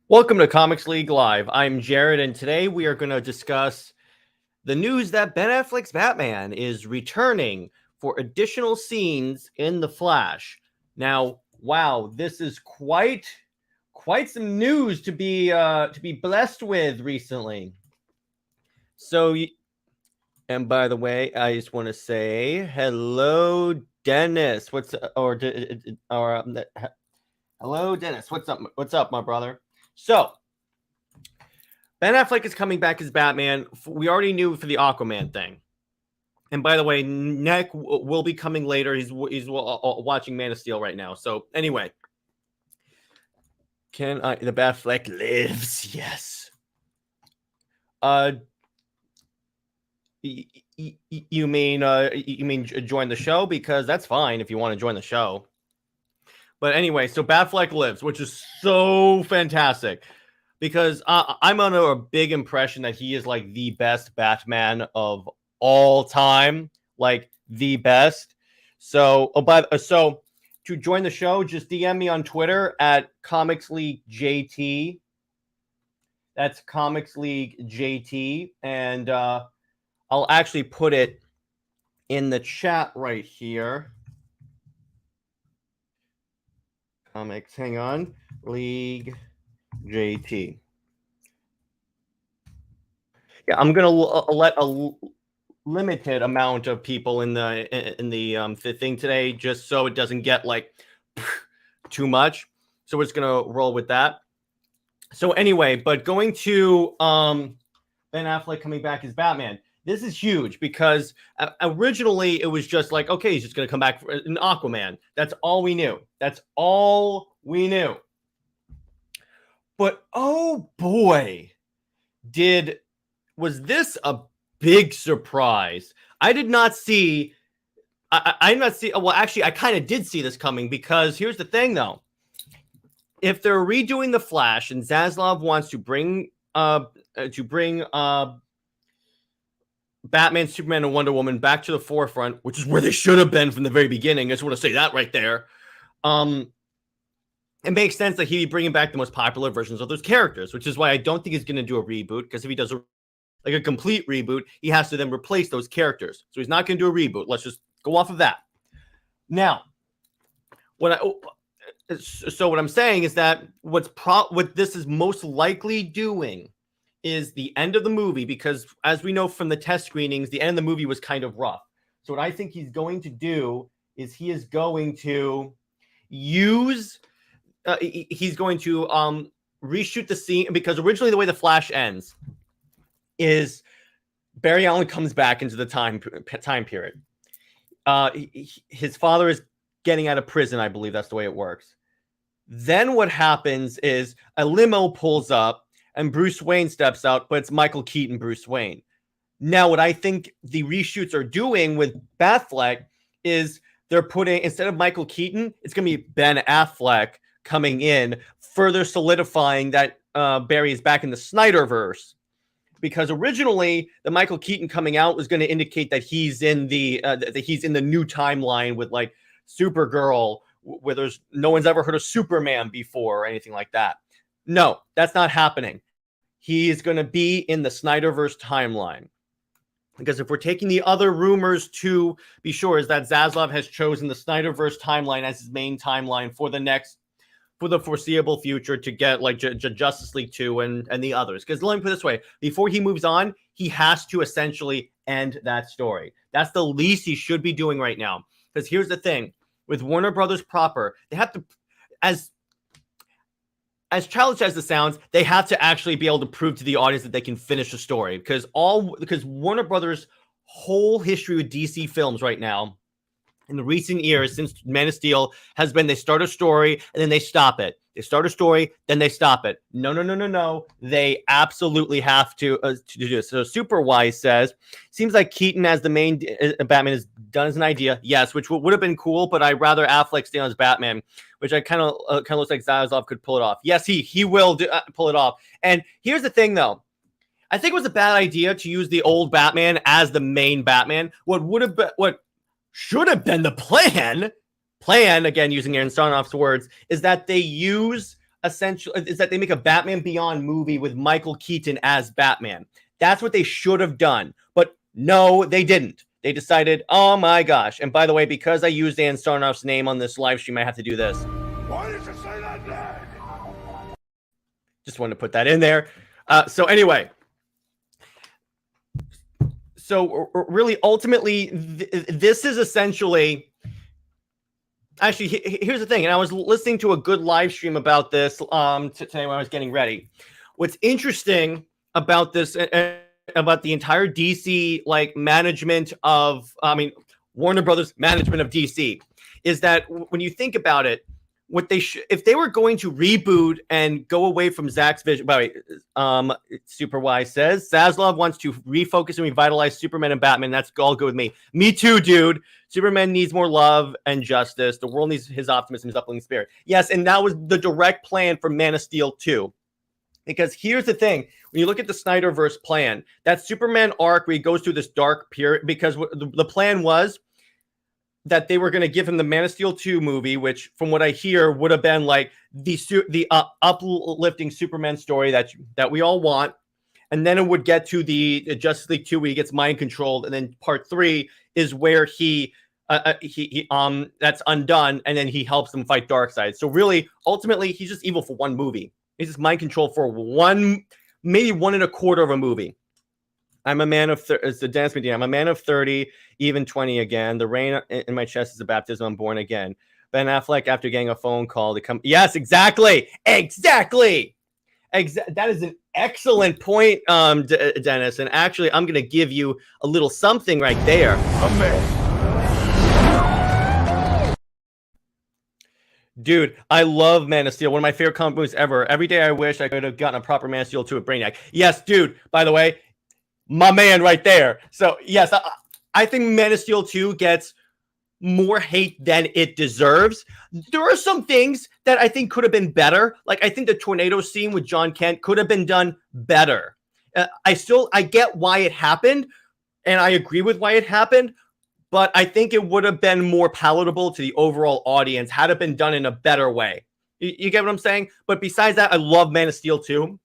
Welcome to Comics League Live. I'm Jared, and today we are going to discuss the news that Ben Affleck's Batman is returning for additional scenes in The Flash. Now, wow, this is quite some news to be blessed with recently. So, and by the way, I just want to say hello, Dennis. Hello, Dennis. What's up, my brother? So, Ben Affleck is coming back as Batman. We already knew for the Aquaman thing. And by the way, Nick will be coming later. He's watching Man of Steel right now. So anyway, the Batfleck lives? Yes. You mean join the show? Because that's fine if you want to join the show. But anyway, so Batfleck lives, which is so fantastic. Because I'm under a big impression that he is like the best Batman of all time, like the best. So, so to join the show, just DM me on Twitter at Comics League JT. That's Comics League JT, and I'll actually put it in the chat right here. Comics, hang on, League JT. Yeah, I'm gonna let a limited amount of people in the thing today, just so it doesn't get like too much. So we're just gonna roll with that. So anyway, but going to Ben Affleck coming back as Batman. This is huge because originally it was just like, okay, he's just gonna come back in Aquaman. That's all we knew. But oh boy, was this a big surprise. I did not see. I did not see. Well, actually, I kind of did see this coming because here's the thing, though. If they're redoing the Flash and Zaslav wants to bring Batman, Superman, and Wonder Woman back to the forefront, which is where they should have been from the very beginning. I just want to say that right there. It makes sense that he'd be bringing back the most popular versions of those characters, which is why I don't think he's going to do a reboot, because if he does a complete reboot, he has to then replace those characters. So he's not going to do a reboot. Let's just go off of that. Now, what I'm saying is that what this is most likely doing is the end of the movie, because as we know from the test screenings, the end of the movie was kind of rough. So what I think he's going to do is he is going to use he's going to reshoot the scene, because originally the way the Flash ends is Barry Allen comes back into the time period. His father is getting out of prison. I believe that's the way it works. Then what happens is a limo pulls up and Bruce Wayne steps out, but it's Michael Keaton Bruce Wayne. Now, what I think the reshoots are doing with Batfleck is they're putting, instead of Michael Keaton, it's going to be Ben Afleck coming in, further solidifying that Barry is back in the Snyderverse. Because originally the Michael Keaton coming out was going to indicate that he's in the new timeline with like Supergirl, where there's no one's ever heard of Superman before or anything like that. No, that's not happening. He is going to be in the Snyderverse timeline. Because if we're taking the other rumors to be sure, is that Zaslav has chosen the Snyderverse timeline as his main timeline for the foreseeable future, to get like Justice League 2 and the others. Because let me put it this way, before he moves on, he has to essentially end that story. That's the least he should be doing right now. Because here's the thing, with Warner Brothers proper, they have to, as childish as it sounds, they have to actually be able to prove to the audience that they can finish the story. Because Warner Brothers' whole history with DC films right now, in the recent years since Man of Steel, has been they start a story and then they stop it. They start a story, then they stop it. No. They absolutely have to do this. So Superwise says, seems like Keaton as the main Batman is done as an idea. Yes, which would have been cool, but I'd rather Affleck stay on as Batman, which I kind of looks like Zaslav could pull it off. Yes, he will pull it off. And here's the thing, though. I think it was a bad idea to use the old Batman as the main Batman. What should have been the plan, again, using Aaron Sarnoff's words, is that they use essentially is that they make a Batman Beyond movie with Michael Keaton as Batman. That's what they should have done. But no, they didn't. They decided, oh my gosh. And by the way, because I used Ann Sarnoff's name on this live stream, I have to do this. Why did you say that name? Just wanted to put that in there. So anyway. So really, ultimately, this is essentially... Actually, here's the thing. And I was listening to a good live stream about this today when I was getting ready. What's interesting about this... about the entire DC management of, Warner Brothers management of DC, is that when you think about it, what they if they were going to reboot and go away from Zack's vision. By the way, Super Wise says Zaslav wants to refocus and revitalize Superman and Batman. That's all good with me. Me too, dude. Superman needs more love and justice. The world needs his optimism, his uplifting spirit. Yes, and that was the direct plan for Man of Steel 2. Because here's the thing, when you look at the Snyderverse plan, that Superman arc where he goes through this dark period, because the plan was that they were going to give him the Man of Steel 2 movie, which from what I hear would have been like the uplifting Superman story that we all want. And then it would get to the Justice League 2 where he gets mind controlled. And then part 3 is where he that's undone. And then he helps them fight Darkseid. So really, ultimately, he's just evil for one movie. He's just mind control for maybe 1.25 of a movie. I'm a man of it's the dance media. I'm a man of 30, even 20 again. The rain in my chest is a baptism. I'm born again. Ben Affleck, after getting a phone call to come. Yes, exactly. That is an excellent point, Dennis. And actually, I'm going to give you a little something right there. Amazing. Dude, I love Man of Steel. One of my favorite comic movies ever. Every day I wish I could have gotten a proper Man of Steel 2 at Brainiac. Yes, dude, by the way, my man right there. So, yes, I think Man of Steel 2 gets more hate than it deserves. There are some things that I think could have been better. Like, I think the tornado scene with John Kent could have been done better. I get why it happened, and I agree with why it happened. But I think it would have been more palatable to the overall audience had it been done in a better way. You get what I'm saying? But besides that, I love Man of Steel 2.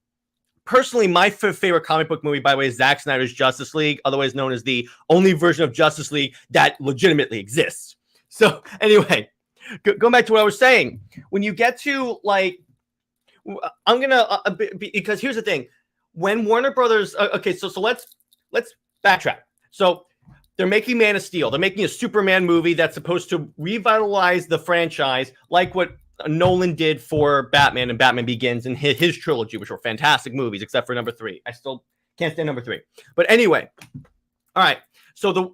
Personally, my favorite comic book movie, by the way, is Zack Snyder's Justice League, otherwise known as the only version of Justice League that legitimately exists. So anyway, going back to what I was saying. When you get to, I'm going to, because here's the thing. When Warner Brothers, okay, so let's backtrack. So they're making Man of Steel. They're making a Superman movie that's supposed to revitalize the franchise like what Nolan did for Batman and Batman Begins and his trilogy, which were fantastic movies, except for number 3. I still can't stand number 3. But anyway, all right. So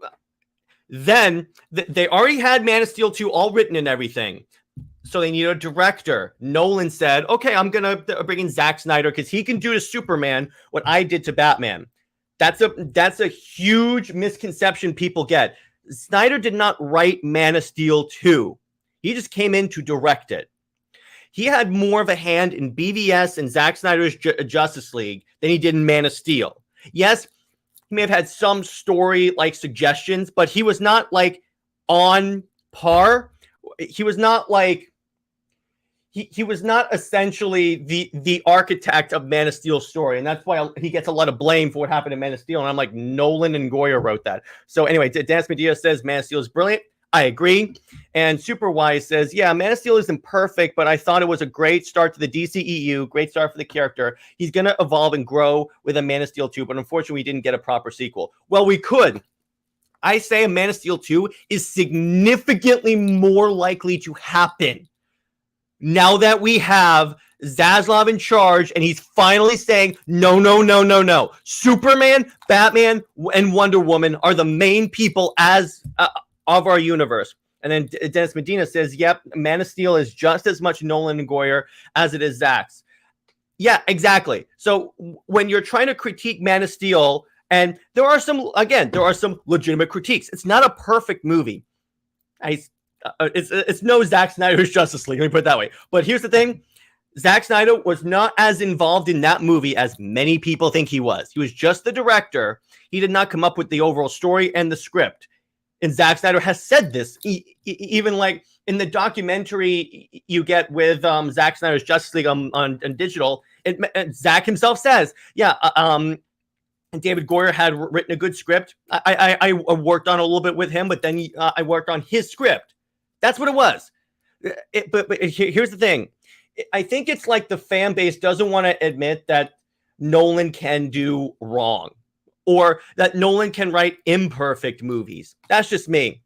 they already had Man of Steel 2 all written and everything. So they need a director. Nolan said, okay, I'm going to bring in Zack Snyder because he can do to Superman what I did to Batman. That's a huge misconception people get. Snyder did not write Man of Steel 2. He just came in to direct it. He had more of a hand in BVS and Zack Snyder's Justice League than he did in Man of Steel. Yes, he may have had some story-like suggestions, but he was not on par. He was not he was not essentially the architect of Man of Steel's story, and that's why he gets a lot of blame for what happened in Man of Steel. And I'm like, Nolan and Goyer wrote that. So anyway, Dance Medea says Man of Steel is brilliant. I agree. And Superwise says, yeah, Man of Steel isn't perfect, but I thought it was a great start to the DCEU, great start for the character. He's going to evolve and grow with a Man of Steel 2, but unfortunately, we didn't get a proper sequel. Well, we could. I say a Man of Steel 2 is significantly more likely to happen now that we have Zaslav in charge, and he's finally saying, no. Superman, Batman, and Wonder Woman are the main people of our universe. And then Dennis Medina says, yep, Man of Steel is just as much Nolan and Goyer as it is Zack's. Yeah, exactly. So when you're trying to critique Man of Steel, and there are some legitimate critiques. It's not a perfect movie. It's no Zack Snyder's Justice League. Let me put it that way. But here's the thing. Zack Snyder was not as involved in that movie as many people think he was. He was just the director. He did not come up with the overall story and the script. And Zack Snyder has said this, even like in the documentary you get with Zack Snyder's Justice League on digital. Zack himself says, yeah, David Goyer had written a good script. I worked on a little bit with him, but then I worked on his script. That's what it was. But here's the thing. I think it's like the fan base doesn't want to admit that Nolan can do wrong, or that Nolan can write imperfect movies. That's just me.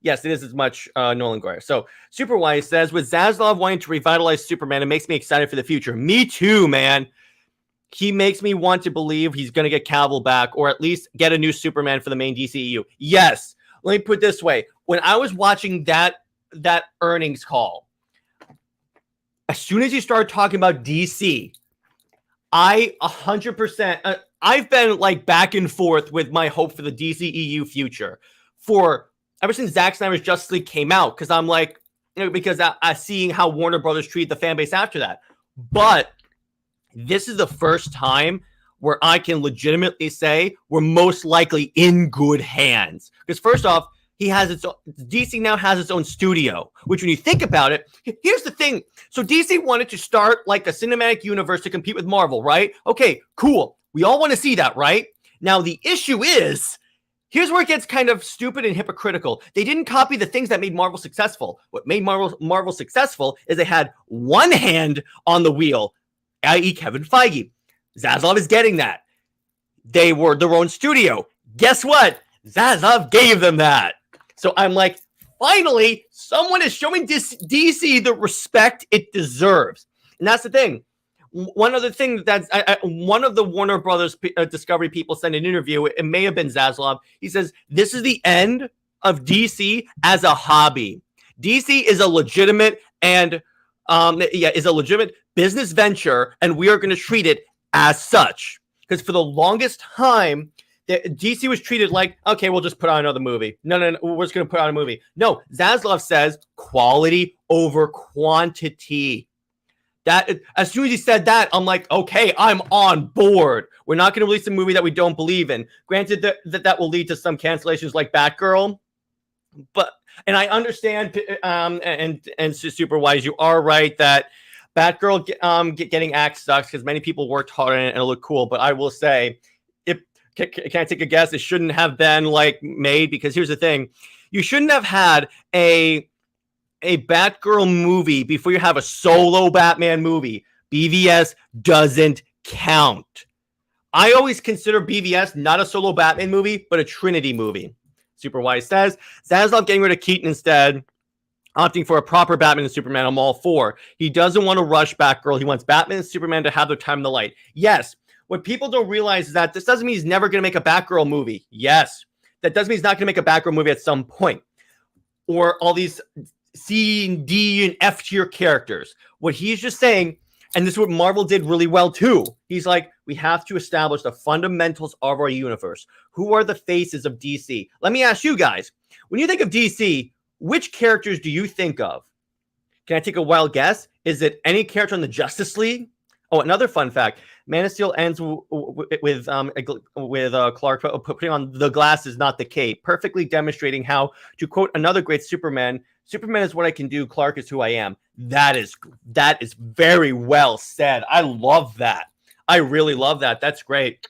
Yes, it is as much Nolan Goyer. So Superwise says, with Zaslav wanting to revitalize Superman, it makes me excited for the future. Me too, man. He makes me want to believe he's going to get Cavill back, or at least get a new Superman for the main DCEU. Yes. Let me put it this way. When I was watching that earnings call, as soon as you started talking about DC, I 100%, I've been like back and forth with my hope for the DCEU future for ever since Zack Snyder's Justice League came out, because I'm like, because I seeing how Warner Brothers treat the fan base after that. But this is the first time where I can legitimately say we're most likely in good hands. Because first off, DC now has its own studio, which when you think about it, here's the thing. So DC wanted to start like a cinematic universe to compete with Marvel, right? Okay, cool. We all want to see that, right? Now, the issue is, here's where it gets kind of stupid and hypocritical. They didn't copy the things that made Marvel successful. What made Marvel successful is they had one hand on the wheel, i.e. Kevin Feige. Zaslav is getting that. They were their own studio. Guess what? Zaslav gave them that. So I'm like, finally, someone is showing DC the respect it deserves. And that's the thing. One other thing that's one of the Warner Brothers Discovery people sent an interview. It may have been Zaslav. He says, this is the end of DC as a hobby. DC is a legitimate and is a legitimate business venture, and we are going to treat it as such. Because for the longest time, DC was treated like, okay, we'll just put out another movie. No, we're just going to put out a movie. No, Zaslav says quality over quantity. That as soon as he said that, I'm like, okay, I'm on board. We're not going to release a movie that we don't believe in. Granted that will lead to some cancellations like Batgirl, and I understand, and Superwise, you are right that Batgirl getting axed sucks because many people worked hard on it and it looked cool. But I will say, can I take a guess? It shouldn't have been like made, because here's the thing: you shouldn't have had a Batgirl movie before you have a solo Batman movie. BVS doesn't count. I always consider BVS not a solo Batman movie, but a Trinity movie. Superwise says, Zaslav getting rid of Keaton instead, opting for a proper Batman and Superman. I'm all for. He doesn't want to rush Batgirl. He wants Batman and Superman to have their time in the light. Yes. What people don't realize is that this doesn't mean he's never going to make a Batgirl movie. Yes. That doesn't mean he's not going to make a Batgirl movie at some point. Or all these C and D and F tier characters. What he's just saying, and this is what Marvel did really well too. He's like, we have to establish the fundamentals of our universe. Who are the faces of DC? Let me ask you guys, when you think of DC, which characters do you think of? Can I take a wild guess? Is it any character on the Justice League? Oh, another fun fact. Man of Steel ends with Clark putting on the glasses, not the cape, perfectly demonstrating how, to quote another great Superman is what I can do, Clark is who I am. That is very well said. I love that. I really love that. That's great.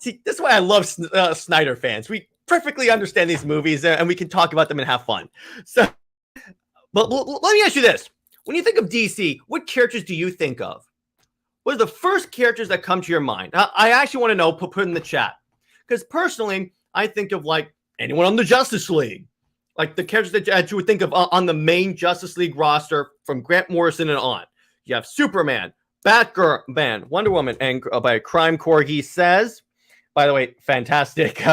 See, this is why I love Snyder fans. We perfectly understand these movies, and we can talk about them and have fun. So, but let me ask you this. When you think of DC, what characters do you think of? What are the first characters that come to your mind? I actually want to know, put in the chat. Because personally, I think of like anyone on the Justice League. Like the characters that you would think of on the main Justice League roster from Grant Morrison and on. You have Superman, Batgirl, Wonder Woman, and by Crime Corgi says, by the way, fantastic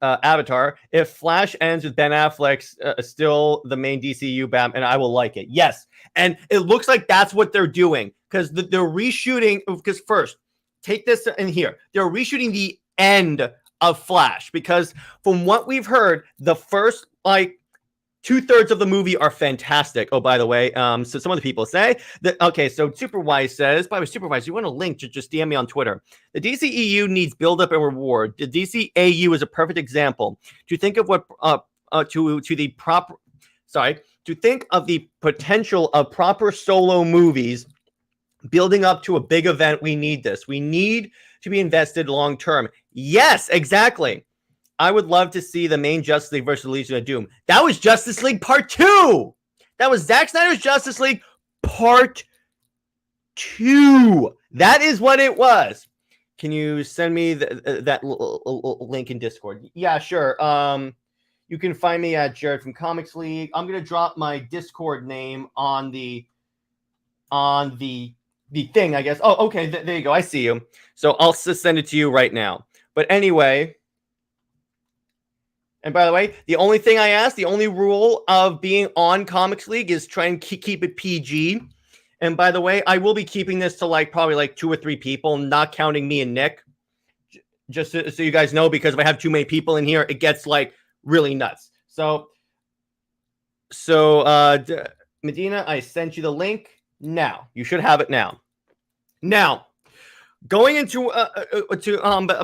avatar. If Flash ends with Ben Affleck still the main DCU Batman, I will like it. Yes. And it looks like that's what they're doing, because they're reshooting. Because first, take this in here. They're reshooting the end of Flash, because from what we've heard, the first 2/3 of the movie are fantastic. Oh, by the way, so some other people say that. Okay, so Superwise says, by the way, Superwise, you want a link? Just DM me on Twitter. The DCEU needs build up and reward. The DCAU is a perfect example. To think of what to the proper, sorry, to think of the potential of proper solo movies building up to a big event. We need this. We need to be invested long term. Yes, exactly. I would love to see the main Justice League versus Legion of Doom. That was Justice League Part 2. That was Zack Snyder's Justice League Part 2. That is what it was. Can you send me that link in Discord? Yeah, sure. You can find me at Jared from Comics League. I'm going to drop my Discord name on the thing, I guess. Oh, okay. There you go. I see you. So I'll just send it to you right now. But anyway... And by the way, the only thing I ask, the only rule of being on Comics League is try and keep it PG. And by the way, I will be keeping this to probably 2 or 3 people, not counting me and Nick. Just so you guys know, because if I have too many people in here, it gets really nuts. So Medina, I sent you the link now. You should have it now. Now, going into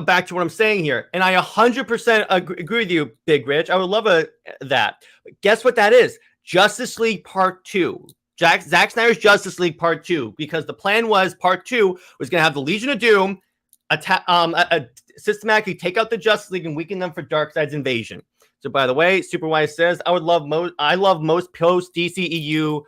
back to what I'm saying here, and I 100% agree with you, Big Rich. I would love that. But guess what that is? Justice League Part 2. Zack Snyder's Justice League Part 2, because the plan was Part 2 was going to have the Legion of Doom systematically take out the Justice League and weaken them for Darkseid's invasion. So, by the way, Superwise says, I love most post DCEU.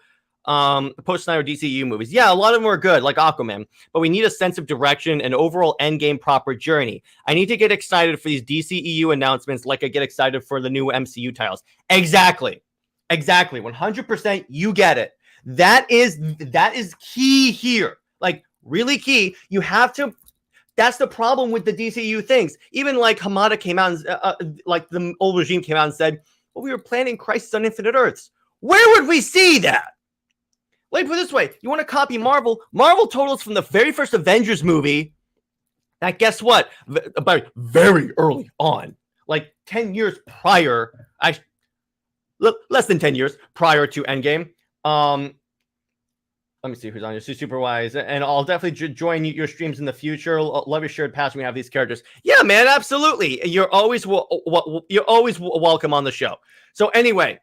Post-Snyder DCU movies. Yeah, a lot of them are good, like Aquaman, but we need a sense of direction and overall endgame proper journey. I need to get excited for these DCEU announcements like I get excited for the new MCU titles. Exactly. 100%, you get it. That is key here. Really key. You have to... That's the problem with the DCU things. Even Hamada came out and the old regime came out and said, well, we were planning Crisis on Infinite Earths. Where would we see that? Let me put it this way. You want to copy Marvel? Marvel told us from the very first Avengers movie that guess what? About very early on, 10 years prior, less than 10 years prior to Endgame. Let me see who's on your Superwise, and I'll definitely join your streams in the future. Love your shared passion. We have these characters. Yeah, man, absolutely. You're always welcome on the show. So anyway,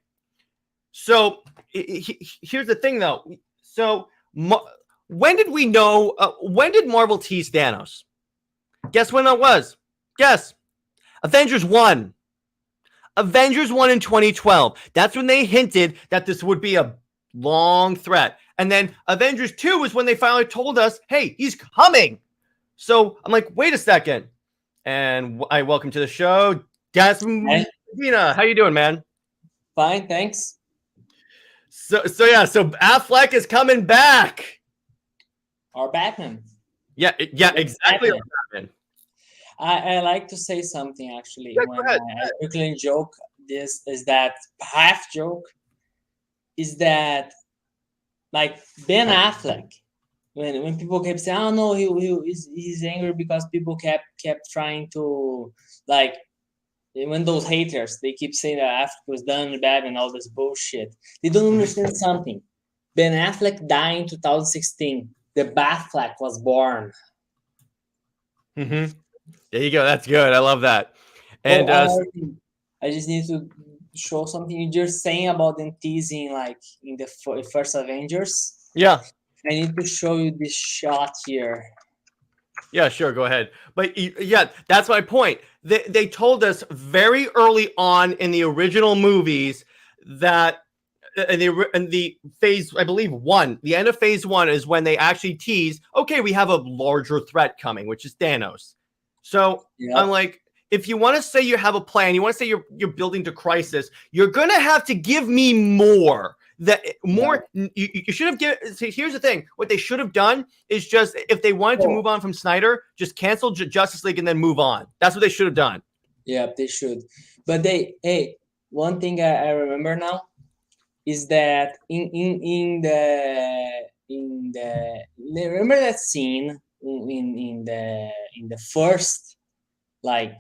here's the thing, though. So when did we know? When did Marvel tease Thanos? Guess when that was? Guess. Avengers 1. Avengers 1 in 2012. That's when they hinted that this would be a long threat. And then Avengers 2 was when they finally told us, hey, he's coming. So I'm like, wait a second. And I welcome to the show, Desmond. How you doing, man? Fine, thanks. So Affleck is coming back. Our Batman. Yeah, exactly. Batman. I like to say something actually. Yeah, when I quickly joke, this is that half joke is that Ben Afleck, when people kept saying, oh no, he's angry because people kept trying to when those haters, they keep saying that Affleck was done bad and all this bullshit. They don't understand something. Ben Affleck died in 2016. The Batfleck was born. Mm-hmm. There you go. That's good. I love that. And I just need to show something you're just saying about them teasing in the first Avengers. Yeah. I need to show you this shot here. Yeah, sure. Go ahead. But yeah, that's my point. They told us very early on in the original movies that in the phase, I believe 1, the end of phase 1 is when they actually tease, okay, we have a larger threat coming, which is Thanos. So I'm like, if you want to say you have a plan, you want to say you're building to Crisis, you're going to have to give me more. You should have given. See, here's the thing. What they should have done is just, if they wanted to move on from Snyder, just cancel Justice League and then move on. That's what they should have done. Yeah, they should. But one thing I remember now is that in the remember that scene in the first in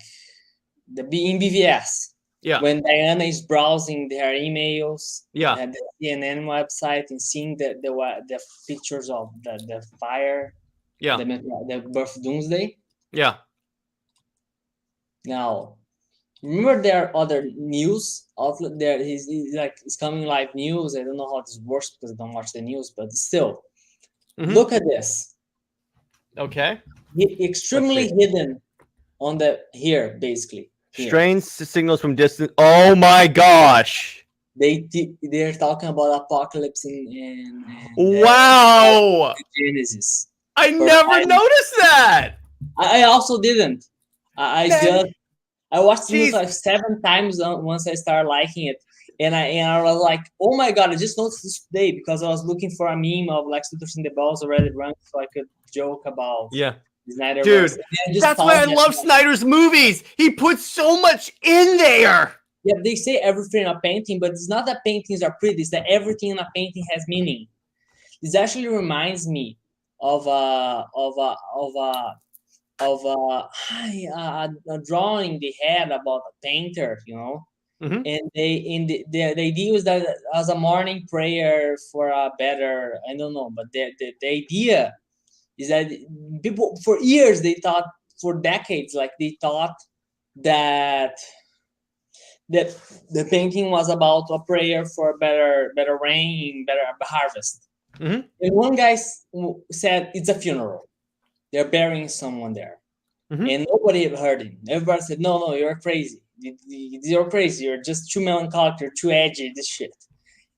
BVS Yeah. When Diana is browsing their emails Yeah. at the CNN website and seeing the pictures of the fire, Yeah. the birth of Doomsday. Yeah. Now, remember there are other news outlet there. He's like it's coming live news. I don't know how this works because I don't watch the news, but still, Mhm. look at this. Okay. Extremely hidden on the here, basically. Here. Strange signals from distance. Oh my gosh. They're talking about apocalypse and Wow. Genesis. I never noticed that. I also didn't. I watched the news Jeez. like 7 times once I started liking it, and I was like, oh my god! I just noticed this today because I was looking for a meme of Lex Luthor and the balls already run, so I could joke about Yeah. Snyder. Dude, that's why I love Snyder's movies. He puts so much in there. Yeah, they say everything in a painting, but it's not that paintings are pretty. It's that everything in a painting has meaning. This actually reminds me of a drawing they had about a painter, you know. Mhm. And the idea was that as a morning prayer for a better, I don't know, but the idea is that people for years they thought, for decades, like they thought that the painting was about a prayer for better rain, better harvest. Mhm. And one guy said it's a funeral. They're burying someone there. Mhm. And nobody heard him. Everybody said, no, you're crazy. You're crazy. You're just too melancholic. You're too edgy. This shit.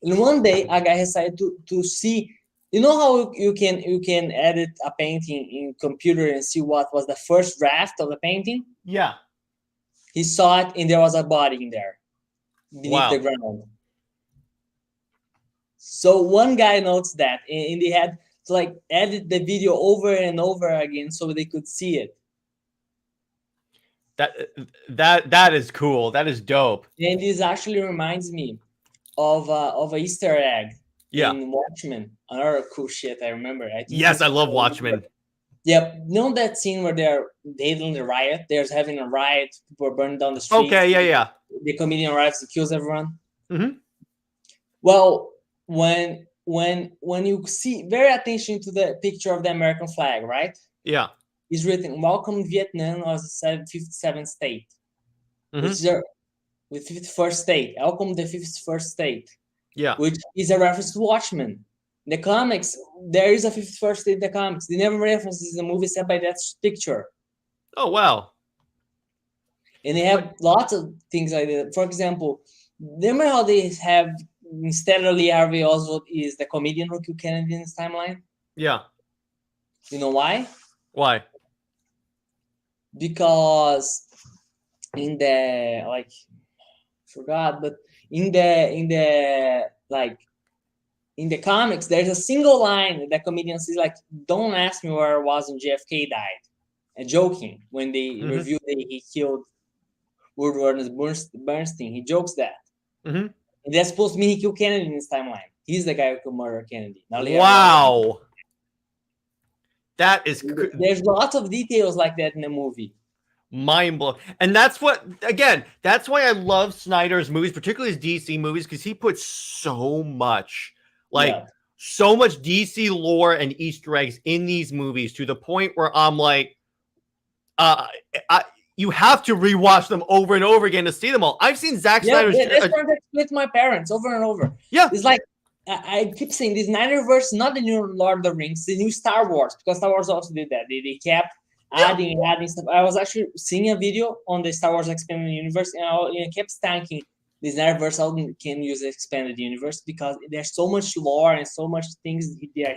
And one day, a guy decided to see. You know how you can edit a painting in computer and see what was the first draft of the painting? Yeah. He saw it, and there was a body in there beneath the ground. So one guy noticed that, and they had to like edit the video over and over again so they could see it. That is cool. That is dope. And this actually reminds me of a Easter egg in Watchmen. Another cool shit I remember. I love Watchmen. Yep. You know that scene where they're handling the riot? They're having a riot. People are burning down the street. Okay, yeah. The comedian arrives and kills everyone. Mm-hmm. Well, when you see, very attention to the picture of the American flag, right? Yeah. It's written, "Welcome Vietnam as the 57th state." Mm-hmm. Which is with 51st state. Welcome the 51st state. Yeah. Which is a reference to Watchmen. In the comics, there is a 51st state in the comics. They never reference this in the movie except by that picture. Oh, wow. And they have lots of things like that. For example, remember how they have, instead of Lee Harvey Oswald, is the comedian who killed Kennedy in this timeline? Yeah. You know why? Why? Because in the forgot, but in the comics, there's a single line that comedian says, like, "Don't ask me where I was when JFK died," and joking when they reviewed that he killed Woodward Bernstein. He jokes that. Mm-hmm. And that's supposed to mean he killed Kennedy in this timeline. He's the guy who could murder Kennedy. Wow. That is. There's lots of details like that in the movie. Mind blowing. And that's why I love Snyder's movies, particularly his DC movies, because he puts so much, so much DC lore and Easter eggs in these movies to the point where I'm like, you have to rewatch them over and over again to see them all. I've seen Zack Snyder's. That's why I split my parents over and over. Yeah. It's like, I keep saying this Snyderverse, not the new Lord of the Rings, the new Star Wars, because Star Wars also did that. They kept adding stuff. I was actually seeing a video on the Star Wars Expanded Universe, and I kept thinking the Snyderverse can use the Expanded Universe because there's so much lore and so much things they are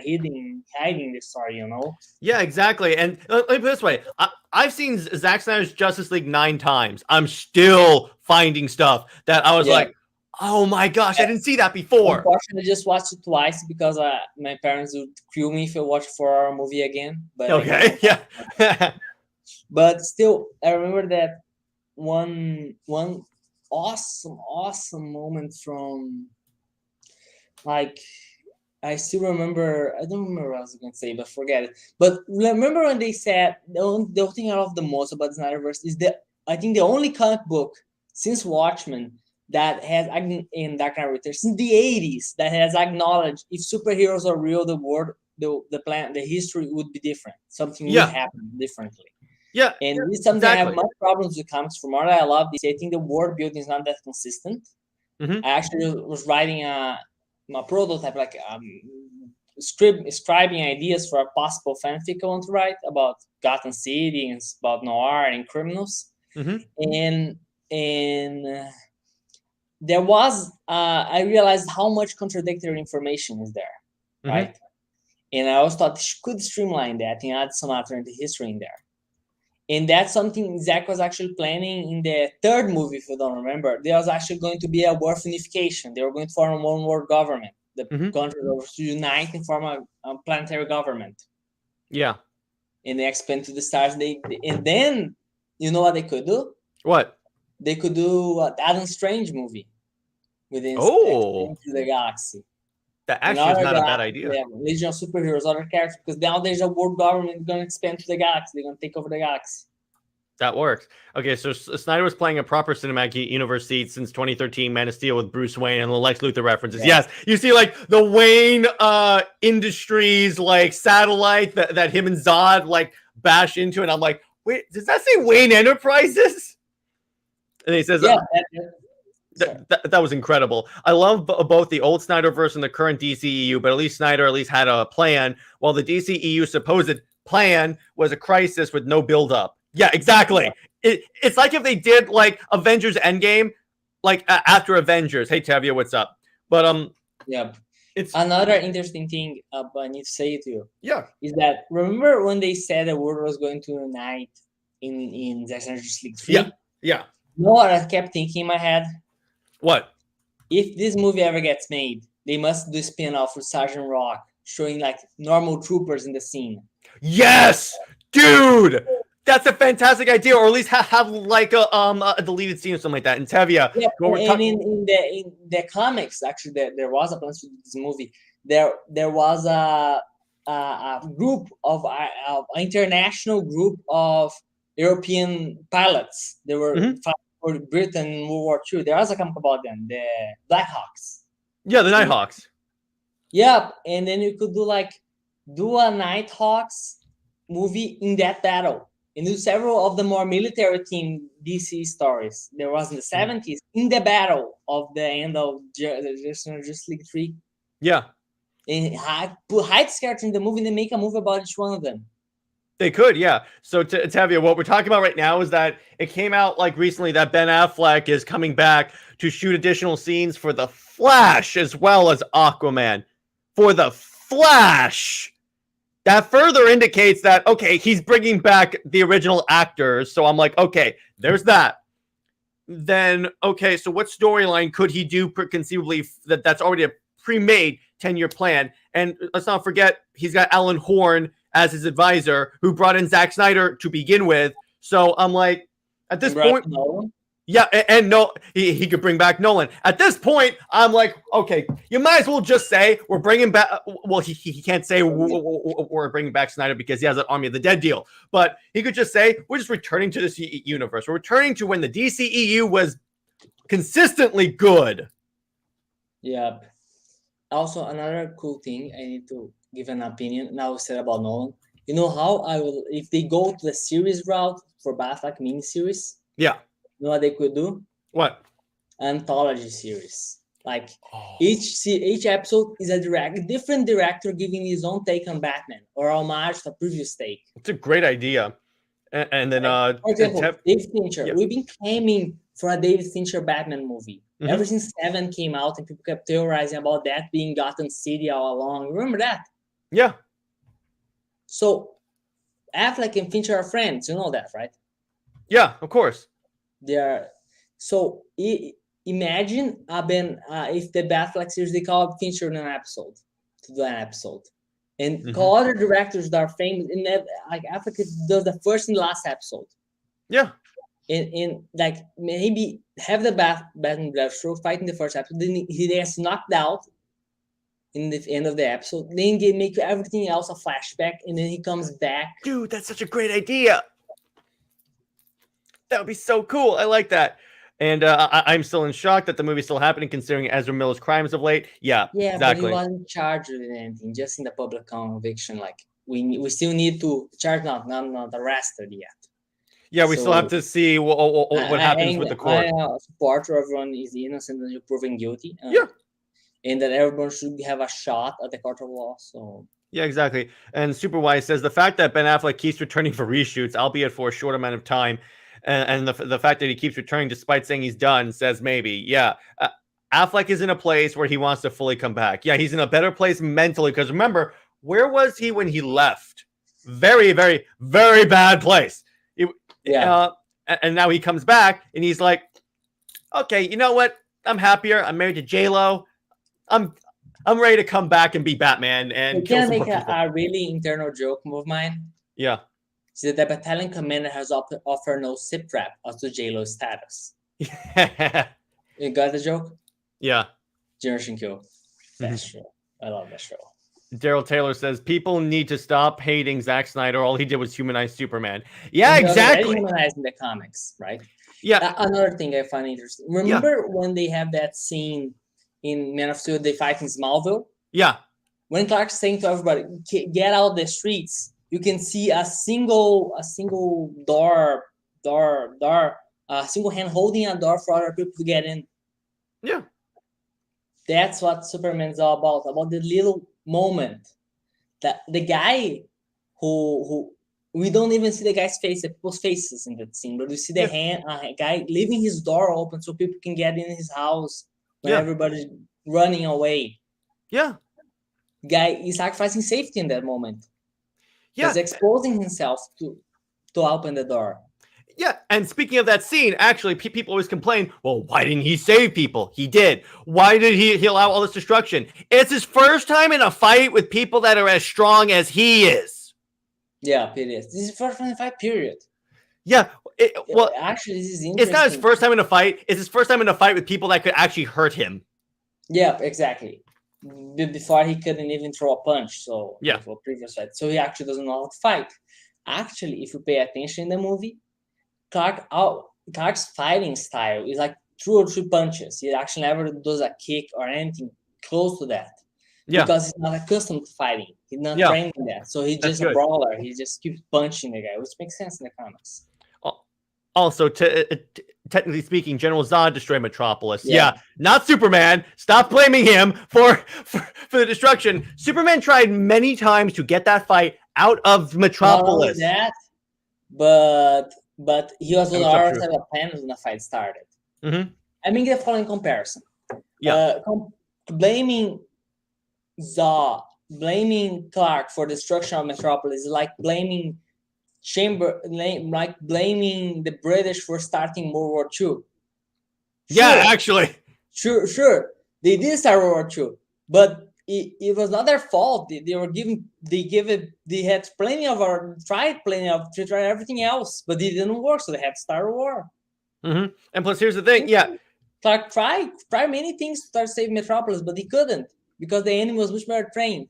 hiding the story, you know? Yeah, exactly. And let me put it this way. I've seen Zack Snyder's Justice League 9 times. I'm still finding stuff that I was like, oh my gosh, I didn't see that before. Unfortunately, I just watched it twice because my parents would kill me if I watched a 4-hour movie again. But okay, yeah. But still, I remember that one awesome moment from, like, I still remember. I don't remember what I was going to say, but forget it. But remember when they said the thing I love the most about the Snyderverse is I think the only comic book since Watchmen that has in Dark Knight Returns since the 80s that has acknowledged if superheroes are real, the world, the plan, the history would be different. Something would happen differently. Yeah, and this is something I have much problems with comics. From what I love, I think the world building is not that consistent. I actually was writing my prototype, like scribing ideas for a possible fanfic I want to write about Gotham City and about noir and criminals. And there was I realized how much contradictory information is there, right? And I always thought could streamline that and add some alternate history in there. And that's something Zach was actually planning in the third movie, if you don't remember. There was actually going to be a world unification. They were going to form one world government. The countries were to unite and form a planetary government. Yeah. And they expand to the stars. And then, you know what they could do? What? They could do an Adam Strange movie within the galaxy. That actually is not a bad idea. They have Legion of Superheroes, other characters, because now there's a world government going to expand to the galaxy. They're going to take over the galaxy. That works. Okay, so Snyder was playing a proper cinematic universe seed since 2013, Man of Steel with Bruce Wayne and the Lex Luthor references. Yeah. Yes, you see like the Wayne Industries like satellite that him and Zod like bash into, and I'm like, wait, does that say Wayne Enterprises? And he says, yeah. That was incredible. I love both the old Snyderverse and the current DCEU, but at least Snyder had a plan, while the DCEU supposed plan was a crisis with no build-up. Yeah, exactly. It's like if they did like Avengers Endgame, like after Avengers. Hey, Tavia, what's up? But it's another interesting thing I need to say to you. Yeah, is that remember when they said the world was going to unite in Justice League 3? Yeah. You know what I kept thinking in my head? What? If this movie ever gets made, they must do a spin-off with Sergeant Rock, showing like normal troopers in the scene. Yes, dude, that's a fantastic idea. Or at least have like a deleted scene or something like that. And Tavia, and in the comics, actually, there was a plan to do this movie. There was a group of international group of European pilots. They were for Britain in World War II. There was a comic about them, the Blackhawks. Yeah, the Nighthawks. Yep, and then you could do a Nighthawks movie in that battle, and do several of the more military team DC stories. There was in the 70s in the battle of the end of Justice League 3. Yeah, and put hide characters in the movie and then make a movie about each one of them. They could, yeah. So Tavia, what we're talking about right now is that it came out like recently that Ben Affleck is coming back to shoot additional scenes for The Flash as well as Aquaman. For The Flash! That further indicates that, okay, he's bringing back the original actors. So I'm like, okay, there's that. Then, okay, so what storyline could he do conceivably that's already a pre-made 10-year plan? And let's not forget, he's got Alan Horn as his advisor, who brought in Zack Snyder to begin with. So I'm like, at this point, yeah, and no, he could bring back Nolan. At this point, I'm like, okay, you might as well just say we're bringing back. Well, he can't say we're bringing back Snyder because he has an Army of the Dead deal. But he could just say we're just returning to this universe. We're returning to when the DCEU was consistently good. Yeah. Also, another cool thing I need to give an opinion now said about Nolan. You know how I will, if they go to the series route for Batfleck miniseries? Yeah. You know what they could do? What? Anthology series. Like each episode is a different director giving his own take on Batman or homage to a previous take. It's a great idea. And then for example, David Fincher. Yeah. We've been claiming for a David Fincher Batman movie. Ever since 7 came out and people kept theorizing about that being Gotham City all along. Remember that? Yeah. So Affleck and Fincher are friends. You know that, right? Yeah, of course. They are. So imagine if the Batfleck series, they call Fincher in an episode to do an episode. And call other directors that are famous. And like Affleck does the first and last episode. Yeah. And like maybe have the Batman Deathstroke fight in the first episode, then he gets knocked out in the end of the episode, then make everything else a flashback, and then he comes back. Dude, that's such a great idea. That would be so cool. I like that. And I'm still in shock that the movie's still happening, considering Ezra Miller's crimes of late. Yeah, Yeah, exactly. but he wasn't charged with anything, just in the public conviction. Like we still need to charge, not arrested yet. Yeah, we still have to see what happens with the court. I support everyone is innocent until proven guilty. Yeah. And that everyone should have a shot at the court of law. So yeah, exactly. And Superwise says the fact that Ben Affleck keeps returning for reshoots, albeit for a short amount of time, and the fact that he keeps returning despite saying he's done says maybe. Yeah, Affleck is in a place where he wants to fully come back. Yeah, he's in a better place mentally because remember, where was he when he left? Very, very, very bad place. And now he comes back and he's like, okay, you know what? I'm happier. I'm married to J-Lo. I'm ready to come back and be Batman and kill some more people. A really internal joke of mine. Yeah. So the battalion commander has offered no sip trap as to J-Lo's status. You got the joke? Yeah. Generation Kill. Best show. I love that show. Daryl Taylor says people need to stop hating Zack Snyder. All he did was humanize Superman. Yeah, exactly. Humanizing the comics, right? Yeah. Another thing I find interesting. Remember when they have that scene in Man of Steel, they fight in Smallville? Yeah. When Clark's saying to everybody, "Get out of the streets," you can see a single door, a single hand holding a door for other people to get in. Yeah. That's what Superman's all about the little moment that the guy who we don't even see the guy's face, the people's faces in that scene, but we see the guy leaving his door open so people can get in his house when everybody's running away. Yeah. Guy is sacrificing safety in that moment. Yeah. He's exposing himself to open the door. Yeah, and speaking of that scene, actually, people always complain, well, why didn't he save people? He did. Why did he allow all this destruction? It's his first time in a fight with people that are as strong as he is. Yeah, it is. This is his first time in a fight, period. Yeah, well, actually, this is interesting. It's not his first time in a fight. It's his first time in a fight with people that could actually hurt him. Yeah, exactly. Before he couldn't even throw a punch, so yeah, for previous fight. So he actually doesn't know how to fight. Actually, if you pay attention in the movie, Clark's fighting style is like 2 or 3 punches. He actually never does a kick or anything close to that. Yeah. Because he's not accustomed to fighting. He's not trained in that. So he's just a brawler. He just keeps punching the guy, which makes sense in the comics. Also, technically speaking, General Zod destroyed Metropolis. Yeah, not Superman. Stop blaming him for the destruction. Superman tried many times to get that fight out of Metropolis. Not only that, but he was on the other side of the planet when the fight started. Mm-hmm. I mean, the following comparison. Yeah. Blaming Zod, blaming Clark for destruction of Metropolis is like blaming blaming the British for starting World War II. Sure, yeah, actually. Sure. They did start World War II, but it was not their fault. They had tried everything else, but it didn't work, so they had to start a war. Mm-hmm. And plus, here's the thing, Clark tried many things to start saving Metropolis, but he couldn't because the enemy was much better trained.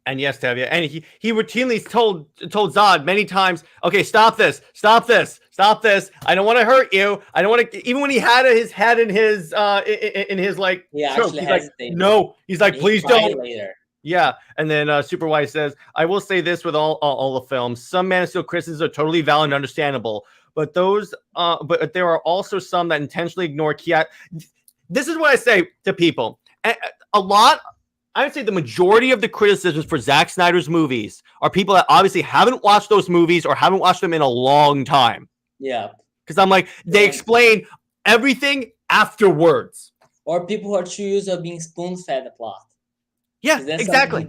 And yes, Tavia, and he routinely told Zod many times, okay, stop this. I don't want to hurt you. I don't want to. Even when he had his head in his like, choke, he's like, no. He's like, please don't. Later. Yeah, and then Superwise says, I will say this with all the films: some Man of Steel criticisms are totally valid and understandable, but but there are also some that intentionally ignore key. This is what I say to people. A lot. I would say the majority of the criticisms for Zack Snyder's movies are people that obviously haven't watched those movies or haven't watched them in a long time. Yeah. Because I'm like, they explain everything afterwards. Or people who are too used to being spoon-fed the plot. Yeah, exactly.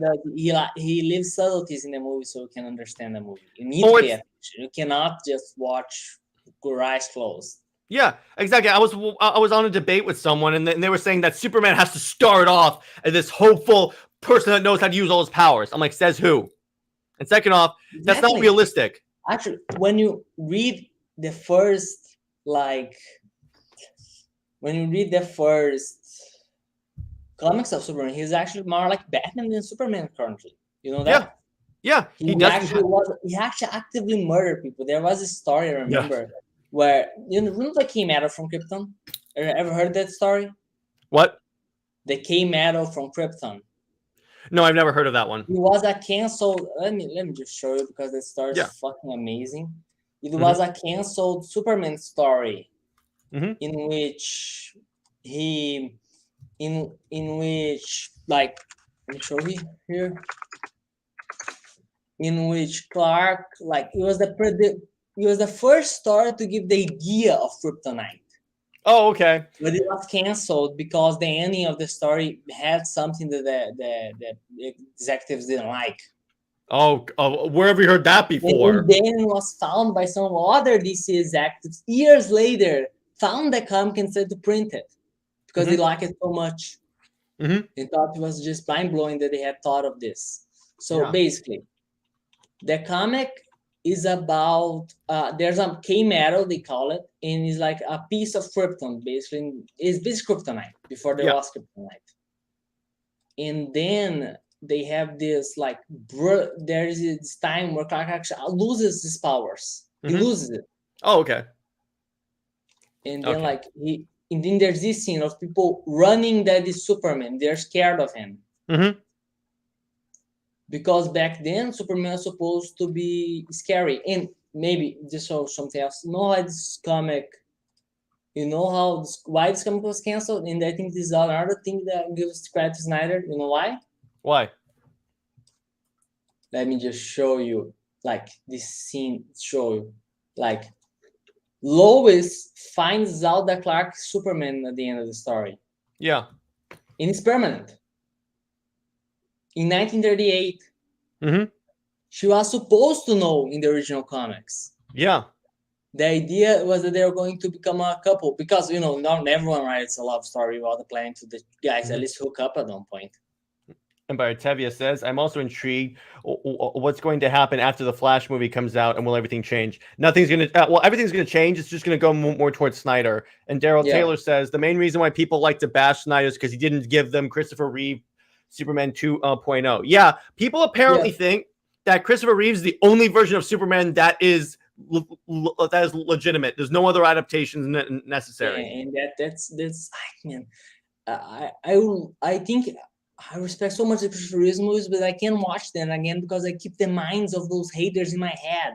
He leaves subtleties in the movie so you can understand the movie. You need to pay attention. You cannot just watch your eyes closed. Yeah, exactly. I was on a debate with someone, and they were saying that Superman has to start off as this hopeful person that knows how to use all his powers. I'm like, says who? And second off, that's not realistic. Actually, when you read the first comics of Superman, he's actually more like Batman than Superman currently. You know that? Yeah. He actually actively murdered people. There was a story, I remember. where you know the key metal from Krypton. Ever heard that story? What? The K metal from Krypton. No, I've never heard of that one. It was a canceled. Let me just show you because the story is Yeah. fucking amazing. It was a canceled Superman story in which he, in which like, let me show you here. In which Clark, like, it was the first story to give the idea of kryptonite. Oh, okay. But it was canceled because the ending of the story had something that the executives didn't like. Oh, where have you heard that before? And then it was found by some other DC executives years later, found the comic and said to print it because they liked it so much. They thought it was just mind-blowing that they had thought of this. So basically, the comic is about there's a K metal, they call it, and it's like a piece of krypton. Basically, it's kryptonite before there was kryptonite. And then they have this like there is this time where Clark actually loses his powers. He loses it. Oh, okay. And then like and then there's this scene of people running that is Superman. They're scared of him. Because back then Superman was supposed to be scary. And maybe just so something else. You know why this comic? You know why this comic was canceled? And I think this is another thing that gives credit to Snyder. You know why? Why? Let me just show you, like, this scene. Show you, like, Lois finds out that Clark is Superman at the end of the story. Yeah. And it's permanent. In 1938, she was supposed to know in the original comics. Yeah. The idea was that they were going to become a couple because, you know, not everyone writes a love story while they're planning to the guys at least hook up at one point. And by Tevia says, I'm also intrigued what's going to happen after the Flash movie comes out, and will everything change? Nothing's going to, everything's going to change. It's just going to go more towards Snyder. And Daryl Taylor says, the main reason why people like to bash Snyder is because he didn't give them Christopher Reeve Superman 2.0. Yeah, people apparently think that Christopher Reeve's is the only version of Superman that is legitimate. There's no other adaptations necessary. And that's man, I think I respect so much the Christopher Reeve movies, but I can't watch them again because I keep the minds of those haters in my head.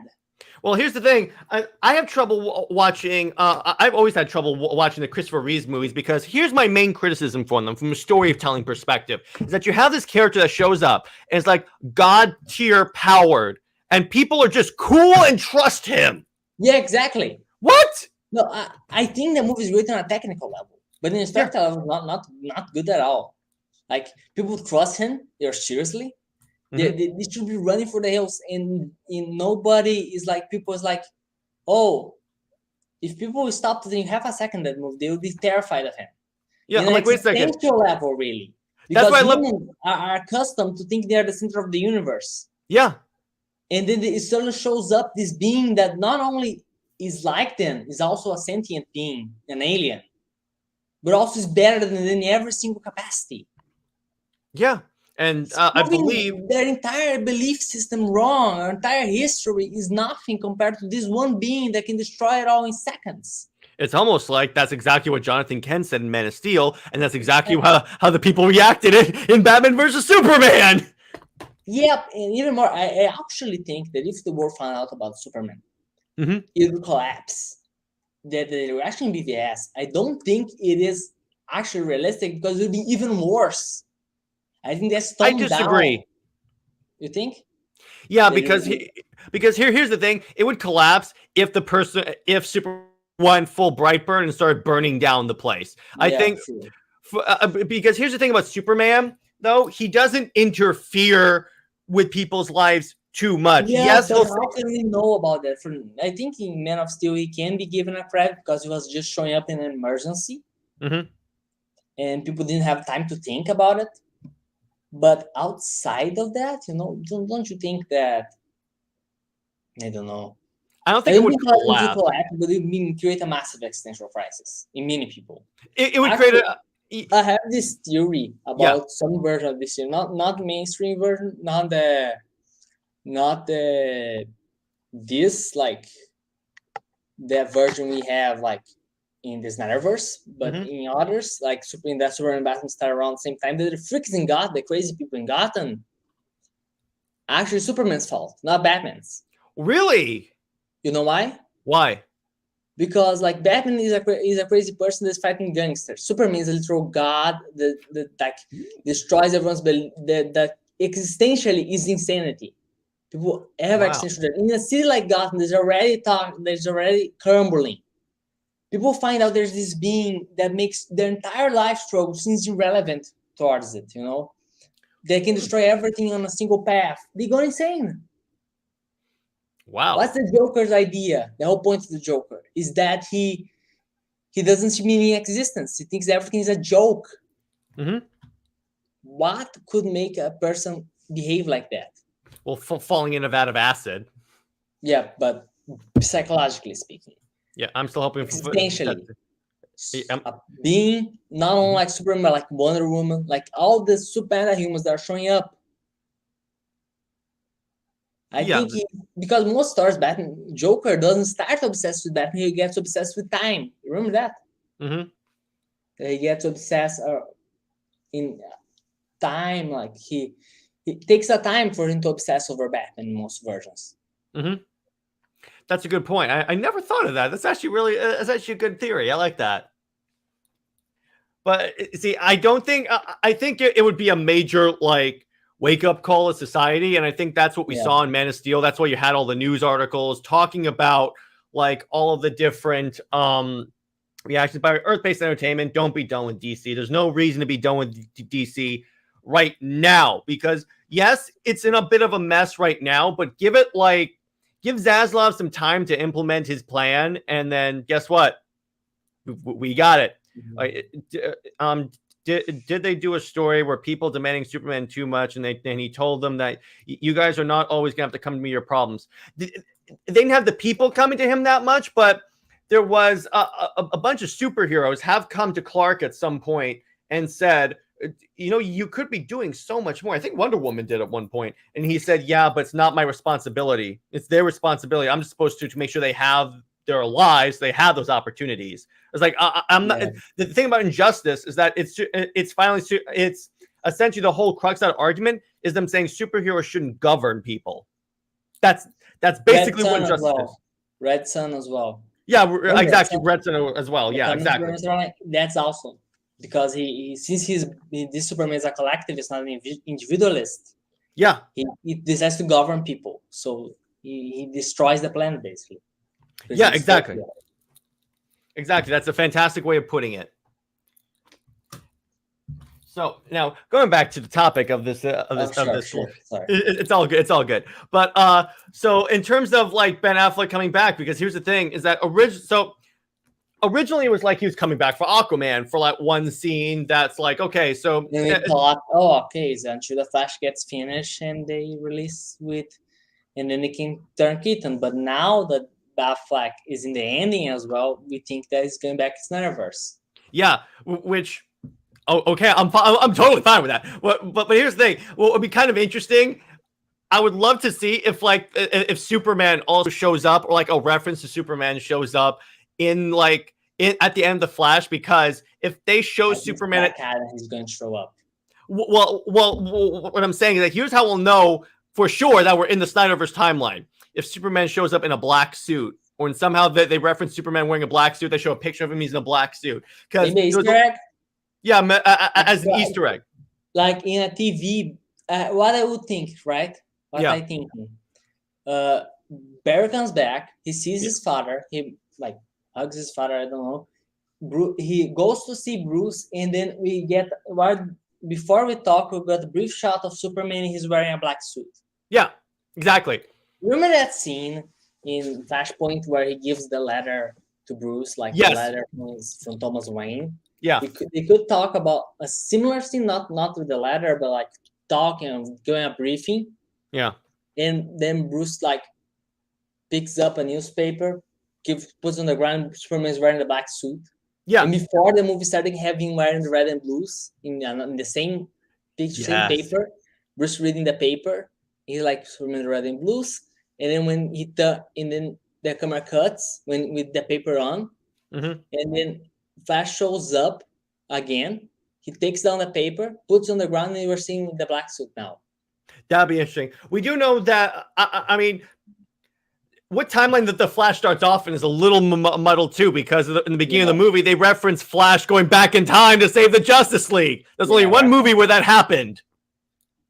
Well, here's the thing. I have trouble watching. I've always had trouble watching the Christopher Reeve movies because here's my main criticism for them from a storytelling perspective: is that you have this character that shows up and it's like God tier powered, and people are just cool and trust him. Yeah, exactly. What? No, I think the movie is written on a technical level, but in a storytelling level, not good at all. Like, people trust him. They're seriously. They should be running for the hills, and nobody is like, people is like, oh, if people stop to think half a second that move, they would be terrified of him. Yeah, I'm like, wait a second. Level, really. Because that's why humans are accustomed to think they're the center of the universe. Yeah. And then it suddenly shows up this being that not only is like them, is also a sentient being, an alien, but also is better than in every single capacity. Yeah. And I believe their entire belief system wrong. Our entire history is nothing compared to this one being that can destroy it all in seconds. It's almost like that's exactly what Jonathan Kent said in Man of Steel, and that's exactly how the people reacted in Batman versus Superman. Yep, and even more, I actually think that if the world found out about Superman, it would collapse. That it would actually be BS. I don't think it is actually realistic because it would be even worse. I think that's I disagree. Down. You think? Yeah, because here's the thing: it would collapse if Superman went full Brightburn and started burning down the place. I think because here's the thing about Superman, though, he doesn't interfere with people's lives too much. Yeah, yes, but how can we know about that? I think in Man of Steel he can be given a credit because he was just showing up in an emergency, and people didn't have time to think about it. But outside of that, don't you think that? I don't know. I don't think it would collapse. But it would create a massive existential crisis in many people. It would create I have this theory about some version of this year, not the mainstream version, not the this like that version we have like in the Snyderverse, but in others, like Superman and Batman start around the same time. The freaks in Gotham, the crazy people in Gotham, actually Superman's fault, not Batman's. Really? You know why? Why? Because like Batman is a crazy person that's fighting gangsters. Superman is a literal god that like destroys everyone's that existentially is insanity. People have existential. In a city like Gotham, there's already crumbling. People find out there's this being that makes their entire life struggle seems irrelevant towards it. You know, they can destroy everything on a single path. They go insane. Wow. What's the Joker's idea? The whole point of the Joker is that he doesn't see meaning in existence. He thinks everything is a joke. What could make a person behave like that? Well, falling in a vat of acid. Yeah, but psychologically speaking. Yeah, I'm still hoping. Existentially. A being, not only like Superman, but like Wonder Woman, like all the super humans that are showing up. I think because most stars, Batman, Joker doesn't start obsessed with Batman. He gets obsessed with time. Remember that? He gets obsessed in time. Like he takes a time for him to obsess over Batman in most versions. That's a good point. I never thought of that. That's actually a good theory. I like that. But see, I don't think I think it would be a major like wake-up call of society, and I think that's what we saw in Man of Steel. That's why you had all the news articles talking about like all of the different reactions by Earth-based entertainment. Don't be done with DC. There's no reason to be done with DC right now, because yes, it's in a bit of a mess right now, but give Zaslav some time to implement his plan, and then guess what? We got it. Did they do a story where people demanding Superman too much, and he told them that you guys are not always gonna have to come to me your problems? They didn't have the people coming to him that much, but there was a bunch of superheroes have come to Clark at some point and said, you know, you could be doing so much more. I think Wonder Woman did at one point, and he said, yeah, but it's not my responsibility. It's their responsibility. I'm just supposed to make sure they have their lives, they have those opportunities. It's like I'm not. The thing about Injustice is that it's essentially the whole crux of that argument is them saying superheroes shouldn't govern people. That's basically what Injustice is. Red Sun as well. Yeah, exactly. Red Sun as well. Yeah, exactly. That's awesome because since this Superman is a collectivist, not an individualist. Yeah, he decides to govern people, so he destroys the planet basically. Yeah, exactly. Exactly. That's a fantastic way of putting it. So now going back to the topic of this, Sorry. It's all good. It's all good. But so in terms of like Ben Affleck coming back, because here's the thing: is that originally it was like he was coming back for Aquaman for like one scene. That's like okay, so then we thought, oh, okay, so until the Flash gets finished and they release and then they can turn Keaton. But now that Batfleck is in the ending as well, we think that he's going back to Snyderverse. Yeah, which. Oh, okay. I'm totally fine with that. But here's the thing. What would be kind of interesting, I would love to see if Superman also shows up, or like a reference to Superman shows up at the end of the Flash, because if they show Superman, he's going to show up. Well, what I'm saying is that here's how we'll know for sure that we're in the Snyderverse timeline. If Superman shows up in a black suit, or somehow they reference Superman wearing a black suit, they show a picture of him, he's in a black suit. Because yeah, as an Easter egg. Like in a TV, what I would think, right? I think. Barry comes back, he sees his father, he like hugs his father, I don't know. He goes to see Bruce, and then we get, before we talk, we got a brief shot of Superman, he's wearing a black suit. Yeah, exactly. Remember that scene in Flashpoint where he gives the letter to Bruce, the letter from Thomas Wayne? Yeah, they could talk about a similar scene, not with the letter, but like talking and doing a briefing. Yeah, and then Bruce like picks up a newspaper, puts on the ground. Superman's wearing the black suit. Yeah, and before the movie started, having wearing the red and blues in the same picture, same paper. Bruce reading the paper, he's like Superman red and blues, and then when the camera cuts when with the paper on, Mhm. and then Flash shows up again. He takes down the paper, puts it on the ground, and we're seeing the black suit now. That'd be interesting. We do know that. I mean, what timeline that the Flash starts off in is a little muddled too, because in the beginning of the movie they reference Flash going back in time to save the Justice League. There's only one movie where that happened.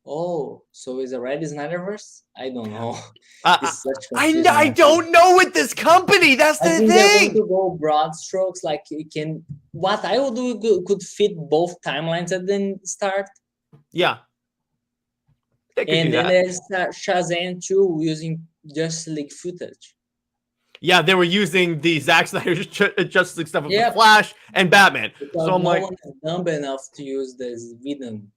Oh, so is it already Snyderverse? I don't know. I don't know with this company. That's the thing. They're going to go broad strokes. Like it can. What I would do could fit both timelines at the start. Yeah. And then there's Shazam 2 using Justice League footage. Yeah, they were using the Zack Snyder Justice League stuff of the Flash and Batman. Because so I'm no like, one is dumb enough to use this Whedon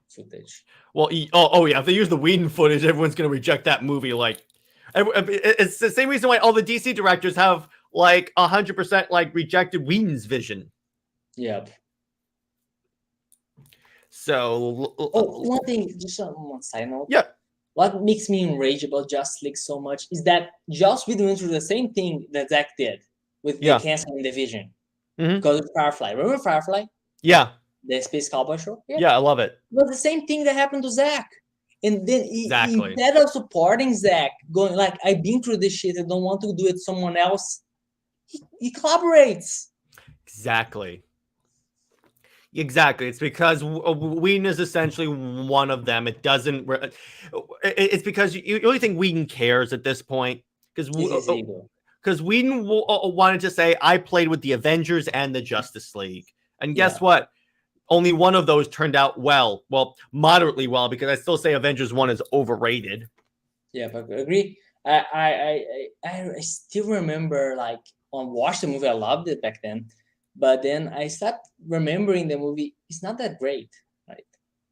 footage. Well, yeah, if they use the Whedon footage, everyone's gonna reject that movie. Like, it's the same reason why all the DC directors have like 100% like rejected Whedon's vision. Yep. So, one thing, just on one side note. Yeah. What makes me enraged about Justice League so much is that Joss Whedon went through the same thing that Zack did with the canceling the Vision. Because of Firefly. Remember Firefly? Yeah. The Space Cowboy show? Yeah, I love it. It was the same thing that happened to Zack. And then instead of supporting Zack, going like, I've been through this shit, I don't want to do it to someone else, he collaborates. Exactly. It's because Whedon is essentially one of them. It doesn't. It's because you only think Whedon cares at this point because Whedon wanted to say, I played with the Avengers and the Justice League, and guess what? Only one of those turned out well, moderately well, because I still say Avengers 1 is overrated. Yeah, but I agree. I still remember, like, on watch the movie, I loved it back then. But then I stopped remembering the movie. It's not that great, right?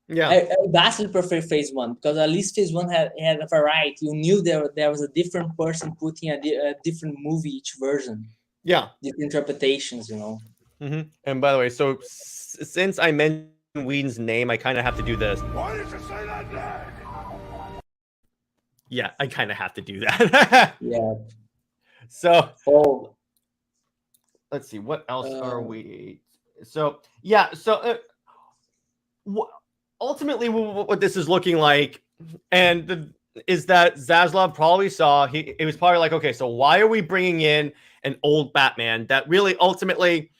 Yeah. I vastly prefer Phase 1 because at least Phase 1 had a variety. You knew there was a different person putting a different movie each version. Yeah. Different interpretations, you know. Mm-hmm. And by the way, so since I mentioned Whedon's name, I kind of have to do this. Why did you say that name? Yeah, I kind of have to do that. Yeah. So. Oh. Let's see, what else are we? So, yeah, so ultimately what this is looking like is that Zaslav probably saw, it was probably like, okay, so why are we bringing in an old Batman that really ultimately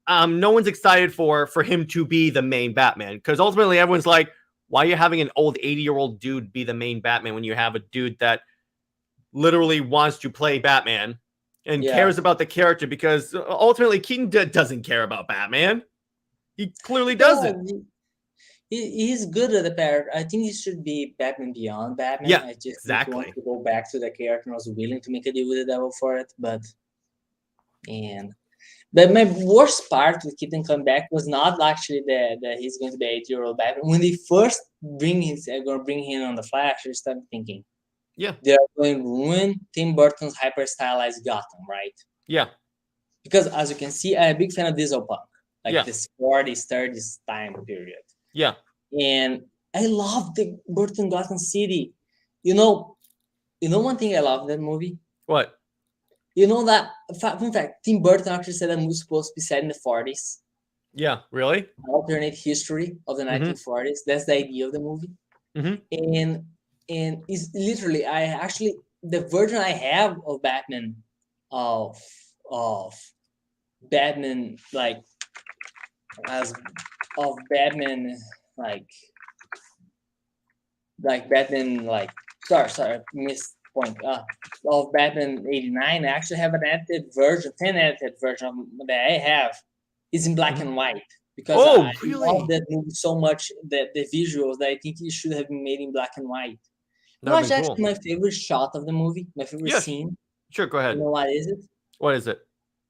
no one's excited for him to be the main Batman? Because ultimately everyone's like, why are you having an old 80-year-old dude be the main Batman when you have a dude that literally wants to play Batman and cares about the character? Because ultimately Keaton doesn't care about Batman. He clearly doesn't. He's good at the character. I think he should be Batman Beyond Batman. Yeah, I just exactly. want to go back to the character and I was willing to make a deal with the devil for it. But my worst part with Keaton coming back was not actually that he's going to be 80-year-old Batman. When they first bring him on the Flash, I started thinking, they're going to ruin Tim Burton's hyper-stylized Gotham, right? Yeah. Because as you can see, I'm a big fan of Diesel Punk. Like this 40s, 30s time period. Yeah. And I love the Burton Gotham City. You know one thing I love in that movie? What? You know that, in fact, Tim Burton actually said that movie was supposed to be set in the 40s. Yeah, really? Alternate history of the 1940s. That's the idea of the movie. Mm-hmm. And it's literally, the version I have of Batman, of Batman, like, Batman, sorry, missed point. Of Batman 89, I actually have an edited version, 10 edited version that I have. It's in black and white. Because I love that movie so much, that the visuals, that I think it should have been made in black and white. That's actually my favorite shot of the movie, my favorite scene. Sure, go ahead. You know what is it? What is it?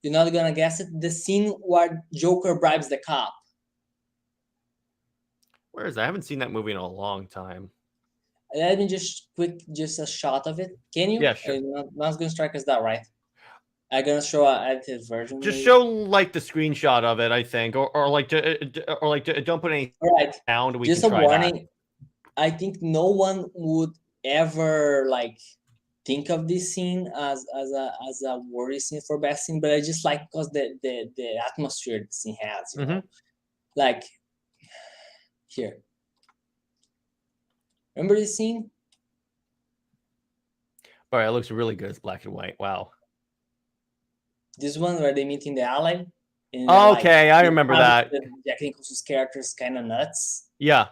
You're not gonna guess it. The scene where Joker bribes the cop. Where is that? I haven't seen that movie in a long time. Let me just a shot of it. Can you? Yeah, sure. Not gonna strike us that, right? I'm gonna show an edited version. Just show like the screenshot of it, I think, or don't put any sound. Just a warning. I think no one would ever think of this scene as a worry scene for best scene, but I just like because the atmosphere the scene has, you know, like here. Remember this scene? All right, it looks really good. It's black and white. Wow. This one where they meet in the alley. And Okay, I remember that. Jack Nicholson's character is kind of nuts. Yeah.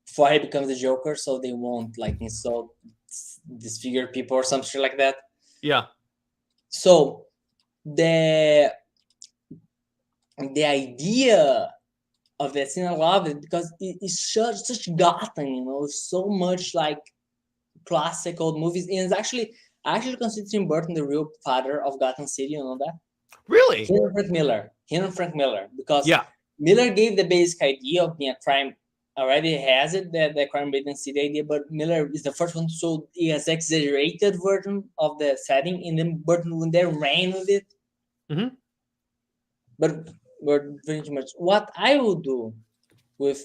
Before he becomes the Joker, so they won't like insult, disfigure people or something like that. Yeah. So the idea of that scene, I love it because it's such Gotham, you know, so much like classic old movies. And it's actually, I actually consider Tim Burton the real father of Gotham City. You know that? Really? Him and Frank Miller, because Yeah. Miller gave the basic idea of being a crime. Already has it, the crime Britain City idea, but Miller is the first one to show the exaggerated version of the setting, and then Burton when they ran with it. Mm-hmm. But very much what I would do with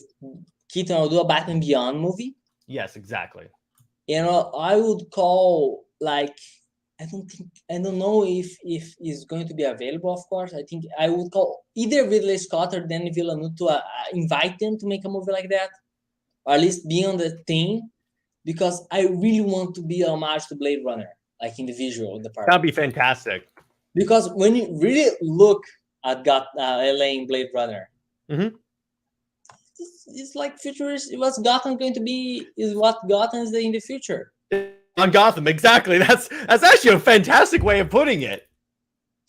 Keaton, I would do a Batman Beyond movie. Yes, exactly. You know, I would call like I don't know if it's going to be available. Of course, I think I would call either Ridley Scott or Danny Villeneuve to invite them to make a movie like that, or at least be on the theme, because I really want to be a homage to Blade Runner, like in the visual department. That'd be fantastic. Because when you really look at LA in Blade Runner, it's like futurist. What's Gotham going to be is what Gotham is in the future. On Gotham, exactly. That's actually a fantastic way of putting it.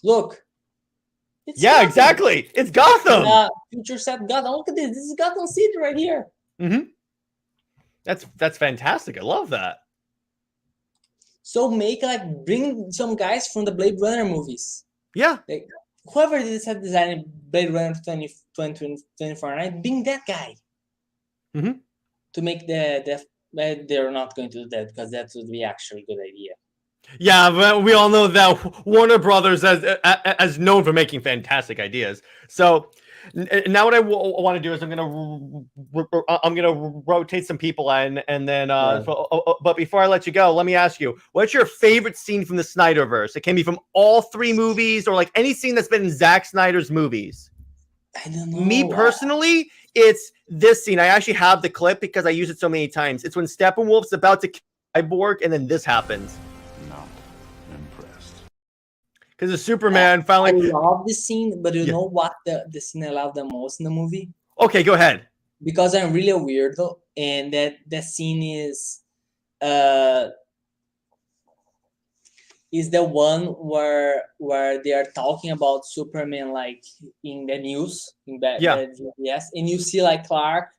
Look. Yeah, Gotham. Exactly. It's Gotham. Future set Gotham. Look at this. This is Gotham City right here. That's fantastic. I love that. So bring some guys from the Blade Runner movies. Yeah. Like, whoever had designed Blade Runner 2049, bring that guy. To make they're not going to do that because that would be actually a good idea. Yeah, but we all know that Warner Brothers as known for making fantastic ideas. So now what I want to do is I'm gonna rotate some people in, and then but before I let you go, let me ask you, what's your favorite scene from the Snyderverse? It can be from all three movies or like any scene that's been in Zack Snyder's movies. I don't know. Me personally, it's this scene. I actually have the clip because I use it so many times. It's when Steppenwolf's about to kill Cyborg, and then this happens. Not impressed. Because the Superman finally. I love this scene, but you know what the scene I love the most in the movie? Okay, go ahead. Because I'm really a weirdo, and that scene is the one where they are talking about Superman like in the news yes, and you see like Clark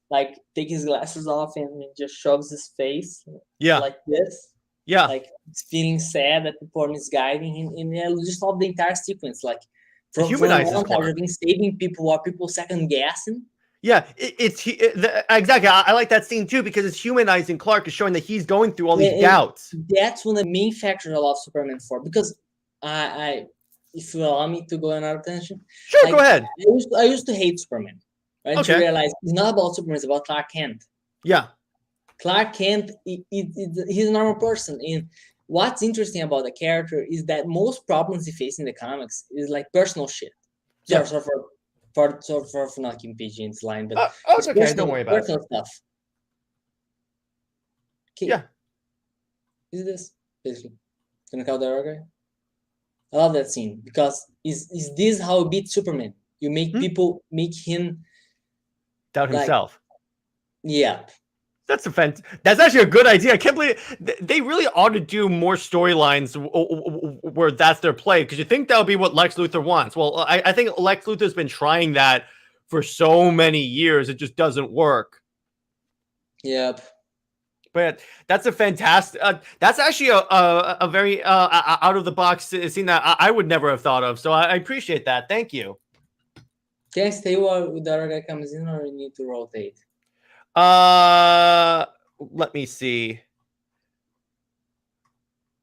like take his glasses off and just shoves his face like this, like he's feeling sad that people are misguiding him, and I just love the entire sequence, like from being saving people while people second guessing. Yeah, exactly. I like that scene too because it's humanizing Clark, is showing that he's going through all these doubts. That's one of the main factors I love Superman for, because I if you allow me to go another tangent. Sure, go ahead. I used to hate Superman. Right? To realize it's not about Superman, it's about Clark Kent. Yeah. Clark Kent, he's a normal person. And what's interesting about the character is that most problems he faces in the comics is like personal shit. Yeah. For not keeping PG in this line, but it's okay. Don't worry about personal stuff. Okay. Yeah. Is this basically gonna call the other guy? I love that scene because is this how you beat Superman? You make people make him doubt himself. Yeah. That's actually a good idea. I can't believe they really ought to do more storylines where that's their play, because you think that would be what Lex Luthor wants. Well, I think Lex Luthor's been trying that for so many years. It just doesn't work. Yep. But that's a fantastic. That's actually a very out of the box scene that I would never have thought of. So I appreciate that. Thank you. Can I stay while the other guy comes in, or you need to rotate? Let me see.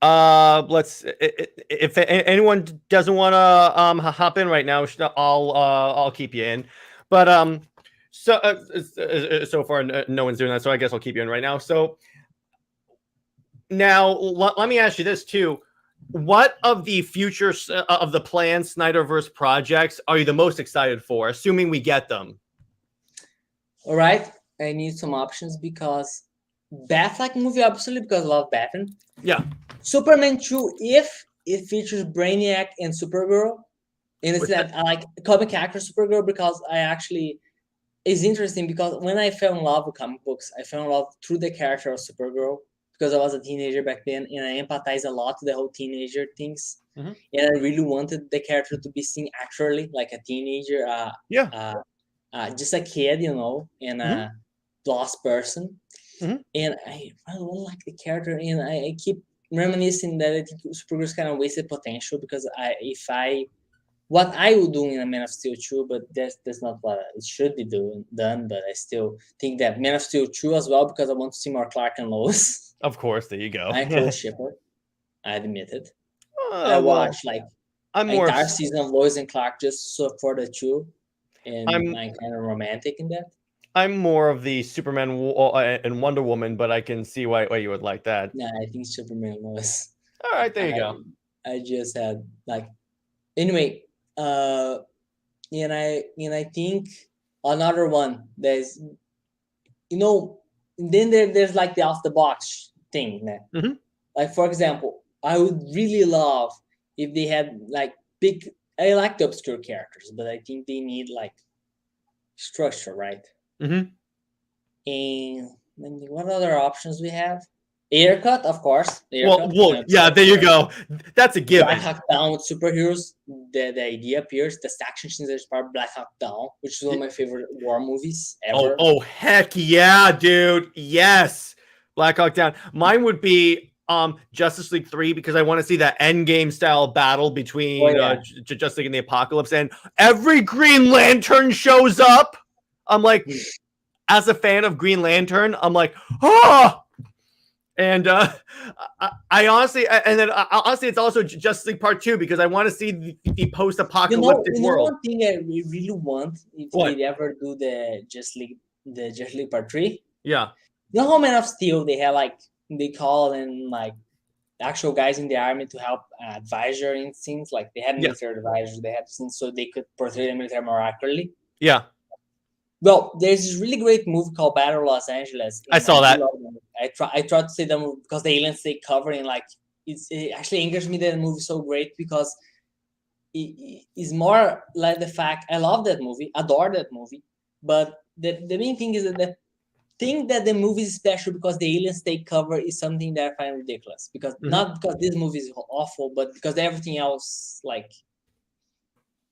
Let's. If anyone doesn't want to hop in right now, I'll keep you in. But so far no one's doing that, so I guess I'll keep you in right now. So Now, let me ask you this too. What of the future of the planned Snyderverse projects are you the most excited for, assuming we get them? All right, I need some options because Batfleck movie, absolutely, because I love Batman. Yeah. Superman 2, if it features Brainiac and Supergirl, and it's that I like comic actor Supergirl because I actually it's interesting because when I fell in love with comic books, I fell in love through the character of Supergirl because I was a teenager back then, and I empathize a lot with the whole teenager things, and I really wanted the character to be seen actually like a teenager, just a kid, and a lost person. And I really like the character, and I keep reminiscing that I think Supergirl's kind of wasted potential because what I would do in a Man of Steel 2, but that's not what it should be done. But I still think that Man of Steel 2 as well because I want to see more Clark and Lois. Of course, there you go. I could shipper, I admit it. I Well, watched I'm an more entire season of Lois and Clark just for the two, and I'm kind of romantic in that. I'm more of the Superman and Wonder Woman, but I can see why you would like that. Nah, I think Superman and Lois. All right, there you go. I just had anyway. And I think another one there's then there's like the off the box thing, man. Like for example, I would really love if they had like big. I like the obscure characters, but I think they need like structure, right? And then what other options we have? Aircut, of course. Well, yeah, there you go. That's a given. Black Hawk Down with superheroes. The idea appears. The action scenes is part of Black Hawk Down, which is one of my favorite war movies ever. Oh, heck yeah, dude. Yes. Black Hawk Down. Mine would be Justice League 3 because I want to see that Endgame style battle between Justice League and the Apocalypse, and every Green Lantern shows up. I'm like, as a fan of Green Lantern, I'm like, oh. And I honestly, it's also Justice League Part 2 because I want to see the post-apocalyptic world. One thing I really want if they ever do the Justice League Part 3. Yeah. You know how Man of Steel they call in actual guys in the army to help advisor in scenes, like they had military advisors, they had scenes so they could portray the military more accurately. Yeah. Well, there's this really great movie called Battle Los Angeles. I saw that. I tried to see the movie because the aliens they cover and it actually angers me that the movie is so great because it is more like the fact I love that movie, adore that movie, but the main thing is that the thing that the movie is special because the aliens take cover is something that I find ridiculous because not because this movie is awful, but because everything else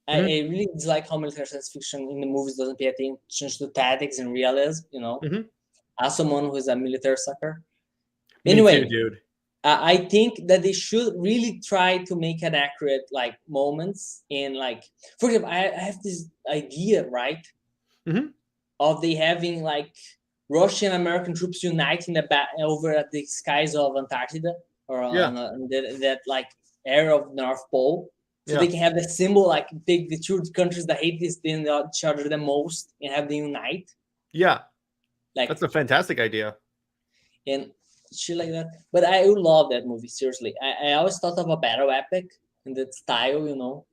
I really dislike how military science fiction in the movies doesn't pay attention to tactics and realism, As someone who is a military sucker. Anyway, me too, dude. I think that they should really try to make an accurate moments and for example, I have this idea, right? Of they having Russian American troops uniting over at the skies of Antarctica or on that area of North Pole. So they can have the symbol, the two countries that hate each other the most and have them unite. Yeah. That's a fantastic idea. And shit like that. But I would love that movie, seriously. I always thought of a battle epic in that style,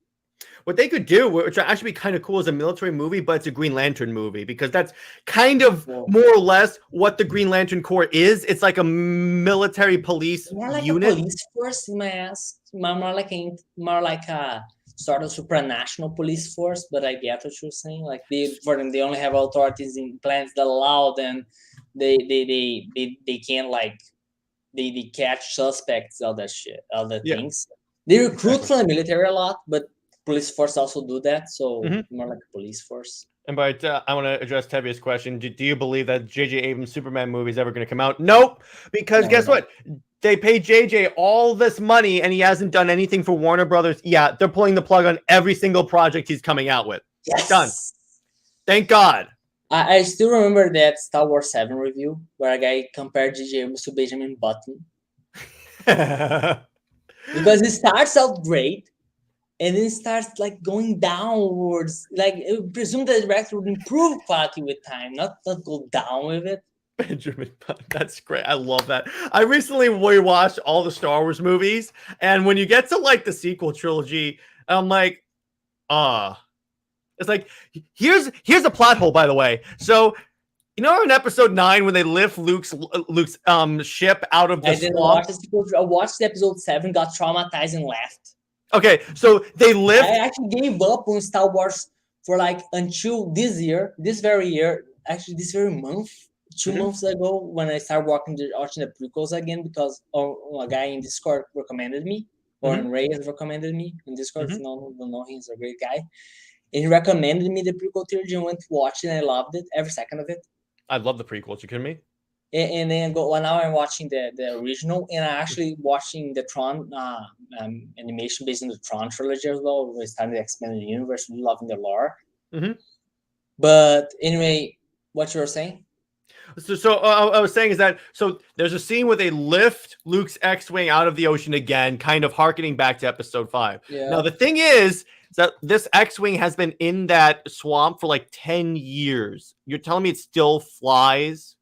What they could do, which would actually be kind of cool, is a military movie, but it's a Green Lantern movie because that's kind of more or less what the Green Lantern Corps is. It's like a military police unit. A police force, in my ass. More like a sort of supranational police force, but I get what you're saying. They only have authorities in planets that allow them. They can't they catch suspects, all that shit, all the things. They recruit from the military a lot, but police force also do that, so more like a police force. And I want to address Tevia's question. Do you believe that J.J. Abrams' Superman movie is ever going to come out? Nope. Because guess what? They paid J.J. all this money, and he hasn't done anything for Warner Brothers. Yeah, they're pulling the plug on every single project he's coming out with. Yes. Done. Thank God. I still remember that Star Wars 7 review where a guy compared J.J. Abrams to Benjamin Button. Because it starts out great, and then starts going downwards. I presume the director would improve quality with time, not go down with it. Benjamin Button. That's great. I love that. I recently rewatched all the Star Wars movies, and when you get to like the sequel trilogy, I'm like, it's like here's a plot hole, by the way. So you know in episode 9 when they lift Luke's ship out of the I didn't swamp? watch the sequel. I watched episode 7, got traumatized and left. Okay, so they lift. I actually gave up on Star Wars for like until this year, this very year, actually this very month, 2 months ago, when I started watching the prequels again because a guy in Discord recommended me, or Reyes recommended me in Discord. If you don't know, he's a great guy. And he recommended me the prequel trilogy and went to watch it, and I loved it, every second of it. I love the prequels. You kidding me? And then now I'm watching the original, and I'm actually watching the Tron animation based on the Tron trilogy as well. We started expanding the universe, really loving the lore. But anyway, what you were saying? So I was saying is that so there's a scene where they lift Luke's X-wing out of the ocean again, kind of harkening back to episode 5. Yeah. Now the thing is that this X-wing has been in that swamp for like 10 years. You're telling me it still flies?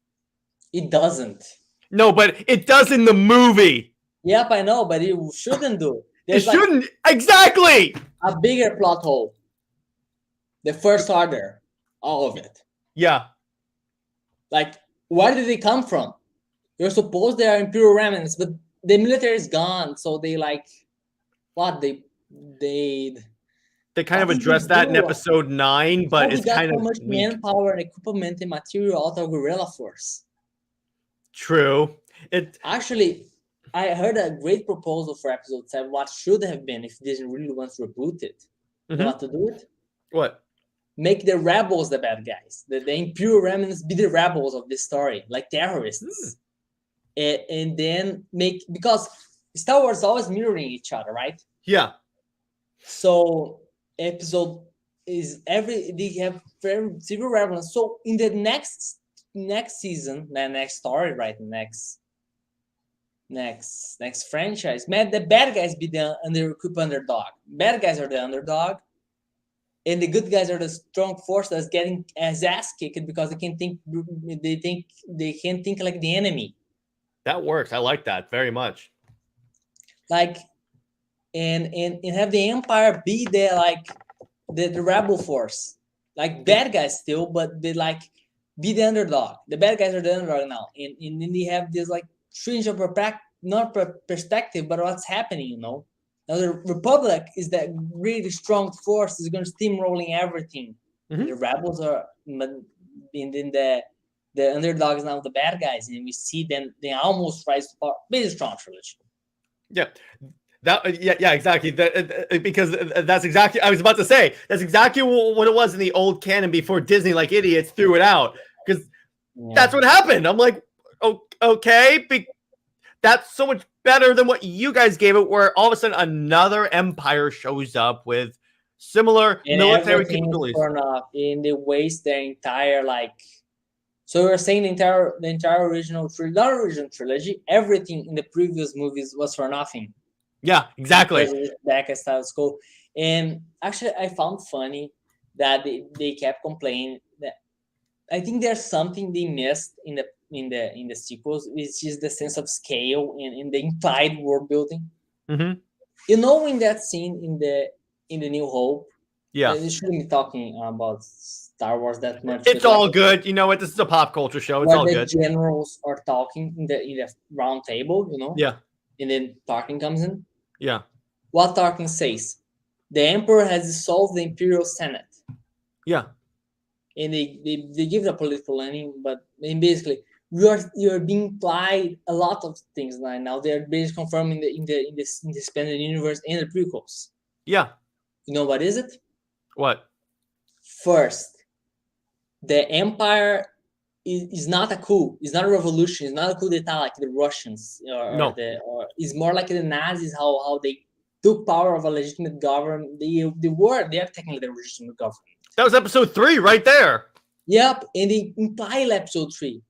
It doesn't. No, but it does in the movie. Yep, I know, but it shouldn't do. It shouldn't. Exactly. A bigger plot hole. The First Order, all of it. Yeah. Like, where did they come from? You're supposed they are Imperial remnants, but the military is gone. So they like, what they kind of addressed that in episode 9, but it's kind of so much manpower and equipment and material out of guerrilla force. True. It actually, I heard a great proposal for episode 7. What should have been if Disney really wants to reboot it? You know what to do it? What? Make the rebels the bad guys. The Imperial remnants be the rebels of this story, like terrorists. And then because Star Wars is always mirroring each other, right? Yeah. So episode is they have civil relevance. So in the next season, the next story, right? Next franchise, man, the bad guys be the underdog. Bad guys are the underdog, and the good guys are the strong force that's getting his ass kicked because they can't think like the enemy. That works. I like that very much. Like, and have the Empire be the rebel force, like bad guys still, but they like be the underdog. The bad guys are the underdog now, and then they have this like strange of perspective, but what's happening, you know? Now the Republic is that really strong force is going to steamrolling everything. The rebels are, and then the underdog is now the bad guys, and we see them they almost rise to power. Based strong trilogy. Yeah. Yeah, exactly. Because that's exactly I was about to say. That's exactly what it was in the old canon before Disney, like idiots, threw it out. Because that's what happened. I'm like, okay, that's so much better than what you guys gave it, where all of a sudden another empire shows up with similar military capabilities. And they waste their entire So we're saying the entire original trilogy, everything in the previous movies was for nothing. Yeah, exactly. Back at status quo. And actually, I found funny that they kept complaining that I think there's something they missed in the sequels, which is the sense of scale and the implied world building. You know, in that scene in the New Hope, you shouldn't be talking about Star Wars that much. It's all good. You know what? This is a pop culture show. It's all good. The generals are talking in the round table, you know. Yeah. And then Tarkin comes in. Yeah. What Tarkin says, the Emperor has dissolved the Imperial Senate. Yeah. And they give the political landing, but basically you're being implied a lot of things right now. They're basically confirming in the expanded universe and the prequels. Yeah. You know what is it? What? First, the Empire is not a coup. It's not a revolution. It's not a coup d'etat like the Russians. Or it's more like the Nazis, how they took power of a legitimate government. They are technically the legitimate government. That was episode 3 right there. Yep, and they imply episode 3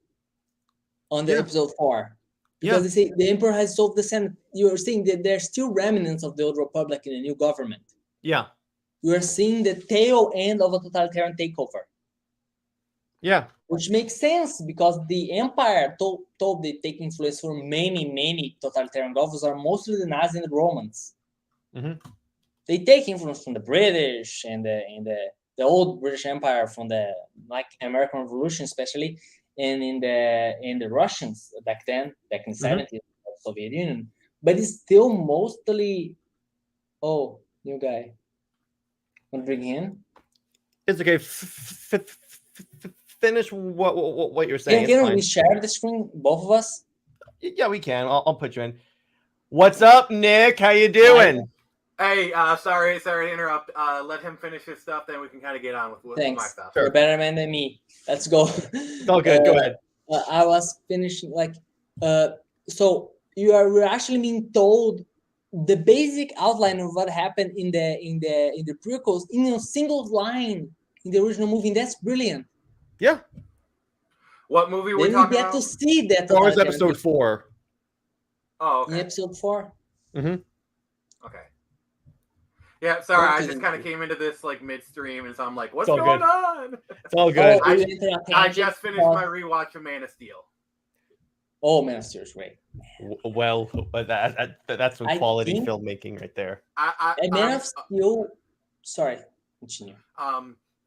on the episode 4. Because they say the Emperor has solved the Senate. You're saying that there's still remnants of the old Republic in the new government. Yeah. We're seeing the tail end of a totalitarian takeover. Yeah. Which makes sense because the Empire, though they take influence from many totalitarian governments, are mostly the Nazis and the Romans. Mhm. They take influence from the British and the old British Empire, from the like American Revolution especially, and in the Russians back in the Mhm. 70s, Soviet Union. But it's still mostly new guy. Want to bring him in? It's okay. Finish what you're saying. It's Can fine. we share the screen, both of us? Yeah, we can. I'll put you in. What's up, Nick? How you doing? Hey, sorry to interrupt. Let him finish his stuff, then we can kind of get on with my Thanks. stuff. You're a better man than me. Let's go. It's all good. Go ahead. I was finishing so we're actually being told the basic outline of what happened in the prequels in a single line in the original movie, and that's brilliant. Yeah. What movie we Then we talking get about? to see that. Star Wars Episode 4. Oh, In okay. episode 4. Mm-hmm. Okay. Yeah, sorry, What I do just you kind of think? came into this like midstream, and so I'm like, what's all going good. on? It's all good. Oh, I- you went on a I tangent just finished about- my rewatch of Man of Steel. Oh, Man of Steel is great. Well, that's some I quality think- filmmaking right there. Man of Steel. Sorry, continue.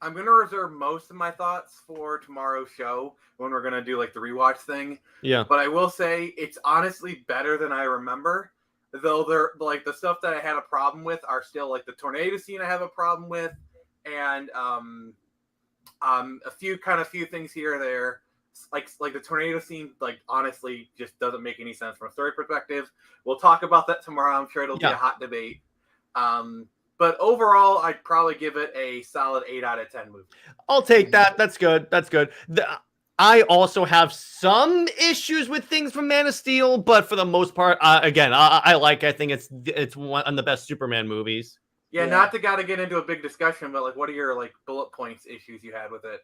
I'm gonna reserve most of my thoughts for tomorrow's show when we're gonna do like the rewatch thing. Yeah. But I will say it's honestly better than I remember. Though they're like the stuff that I had a problem with are still like the tornado scene I have a problem with, and a few things here or there. Like the tornado scene, like honestly, just doesn't make any sense from a story perspective. We'll talk about that tomorrow. I'm sure it'll be a hot debate. But overall, I'd probably give it a solid 8 out of 10 movie. I'll take that. That's good. That's good. I also have some issues with things from Man of Steel, but for the most part, again, I think it's one of the best Superman movies. Yeah, not to gotta get into a big discussion, but like, what are your like bullet points issues you had with it?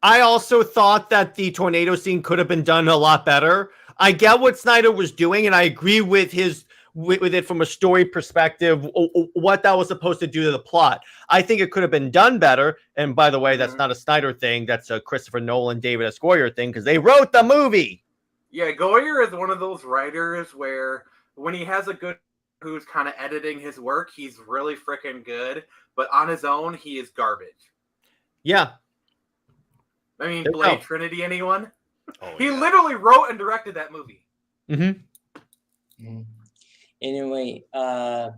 I also thought that the tornado scene could have been done a lot better. I get what Snyder was doing, and I agree with it from a story perspective, what that was supposed to do to the plot. I think it could have been done better. And by the way, that's not a Snyder thing. That's a Christopher Nolan, David S. Goyer thing, because they wrote the movie. Yeah, Goyer is one of those writers where when he has a good who's kind of editing his work, he's really freaking good. But on his own, he is garbage. Yeah. I mean, Blade Trinity, anyone? Oh, he literally wrote and directed that movie. Mm-hmm. Anyway, what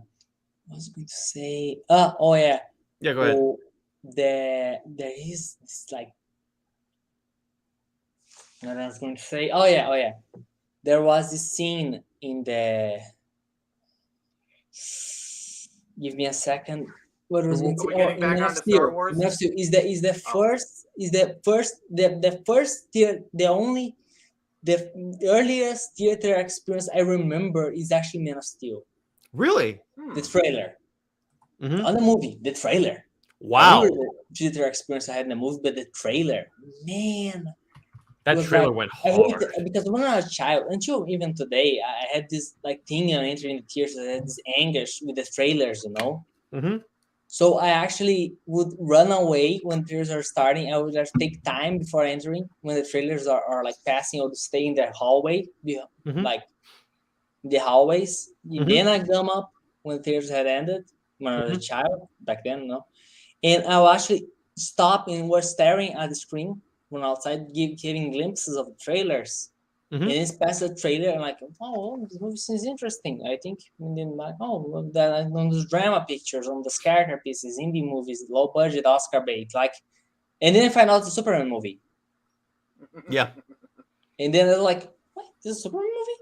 was I going to say? Yeah, go ahead. So there is this like, what I was going to say. Oh yeah. There was this scene in the. Give me a second. What was it? Getting back onto Star Wars? Is the earliest theater experience I remember is actually Man of Steel. Really? The trailer. Mm-hmm. On the movie, the trailer. Wow. I remember the theater experience I had in the movie, but the trailer, man. That trailer went hard. Because when I was a child, until even today, I had this like thing on entering the theaters. I had this anguish with the trailers, Mm-hmm. So I actually would run away when trailers are starting. I would just take time before entering. When the trailers are like passing, I would stay in the hallway, like the hallways. Then I come up when the trailers had ended when I was a child back then, and I would actually stop and was staring at the screen when outside, giving glimpses of the trailers. And it's past the trailer, and like, oh, this movie seems interesting. I think, and then like, on those drama pictures, on the character pieces, indie movies, low budget Oscar bait, like, and then I find out it's a Superman movie. Yeah. And then I was like, what? This is a Superman movie?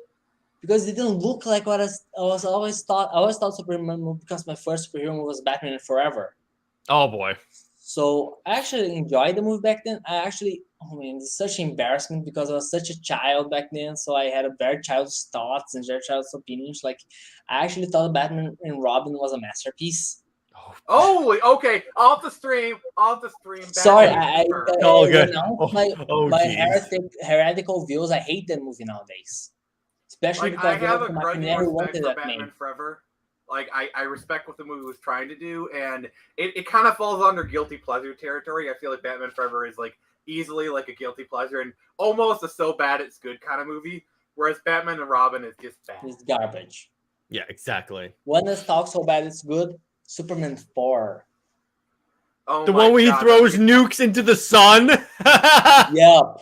Because it didn't look like what I always thought. I always thought Superman movie because my first superhero movie was Batman Forever. Oh boy. So I actually enjoyed the movie back then. It's such an embarrassment because I was such a child back then. So I had a very childish thoughts and very childish opinions. Like, I actually thought Batman and Robin was a masterpiece. Oh, okay. Off the stream. Sorry, all good. My heretical views. I hate that movie nowadays, especially Like, because I have a Martin grudging never respect wanted for that Batman made. Forever. Like, I respect what the movie was trying to do, and it kind of falls under guilty pleasure territory. I feel like Batman Forever is like easily like a guilty pleasure and almost a so bad it's good kind of movie. Whereas Batman and Robin is just bad. It's garbage. Yeah, exactly. When it's talk so bad it's good, Superman 4. Oh The my one where he God, throws that's- nukes into the sun. Yep.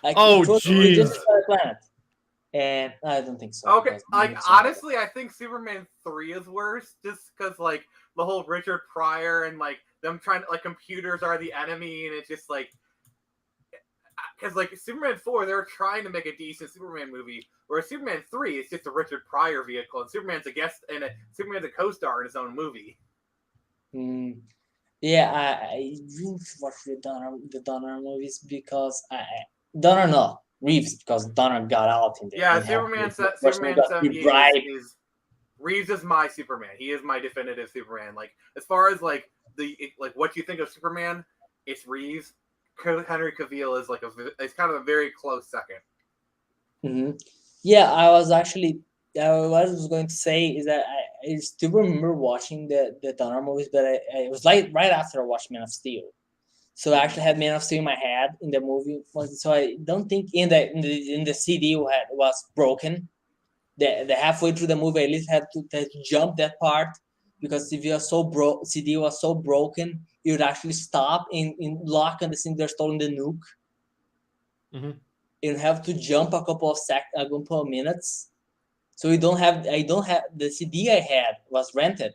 Like, Oh, it was jeez. just a planet. And I don't think so. Okay, because like nukes are- honestly, I think Superman 3 is worse just because like the whole Richard Pryor and like them trying to like computers are the enemy and it's just like because like Superman 4 they're trying to make a decent Superman movie, whereas Superman 3 is just a Richard Pryor vehicle and Superman's a guest and Superman's a co-star in his own movie. Yeah, I really watch the Donner movies because Reeves because Donner got out in the Yeah, in Superman Superman 78 is Reeves is my Superman. He is my definitive Superman. Like as far as like what you think of Superman, it's Reeves. Henry Cavill is like it's kind of a very close second. Mm-hmm. Yeah, I was going to say is that I still remember watching the Donner movies, but it was like right after I watched Man of Steel. So I actually had Man of Steel in my head in the movie. So I don't think in the CD was broken. The halfway through the movie, I at least had to jump that part because if you are CD was so broken, you would actually stop in lock on the thing they're stolen the nuke. Mm-hmm. You have to jump a couple of minutes. So I don't have the CD I had was rented.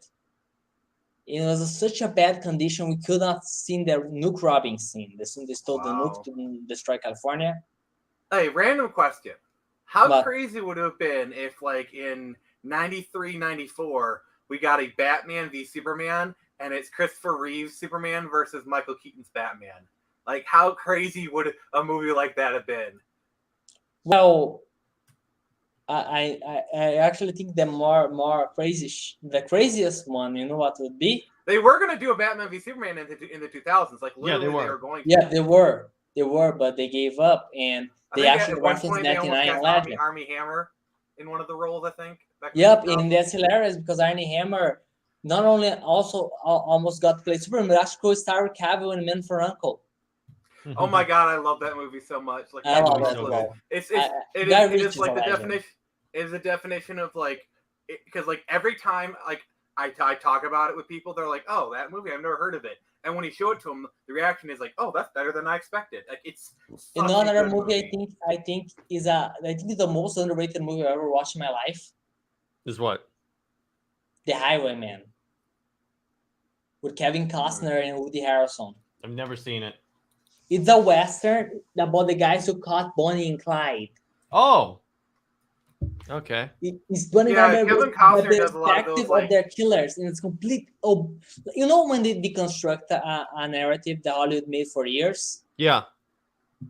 It was such a bad condition we could not see the nuke robbing scene. They stole the nuke to destroy California. Hey, random question. How But- crazy would it have been if like in 93, 94, we got a Batman v Superman and it's Christopher Reeve's Superman versus Michael Keaton's Batman? Like how crazy would a movie like that have been? Well, I actually think the craziest one, you know what would be? They were going to do a Batman v Superman in the 2000s. Like literally they were. they were going to. Yeah, they were, but they gave up and they actually referenced 99 Legend. Armie Hammer in one of the roles, I think. Yep, and that's hilarious because Armie Hammer not only also almost got to play Superman, but actually co-starred Cavill in Men for Uncle. Oh my God, I love that movie so much. Like I love movie's that so as well. it is like the definition. It is a definition of like because like every time like I talk about it with people, they're like, "Oh, that movie, I've never heard of it." And when you show it to them, the reaction is like, "Oh, that's better than I expected." Like it's another movie. I think is the most underrated movie I ever watched in my life. Is what? The Highwayman with Kevin Costner and Woody Harrelson. I've never seen it. It's a western about the guys who caught Bonnie and Clyde. Oh. Okay. It's Bonnie and Clyde, Kevin but Costner the does a lot of those, perspective like- of their killers, and it's complete. Oh, you know when they deconstruct a narrative that Hollywood made for years. Yeah.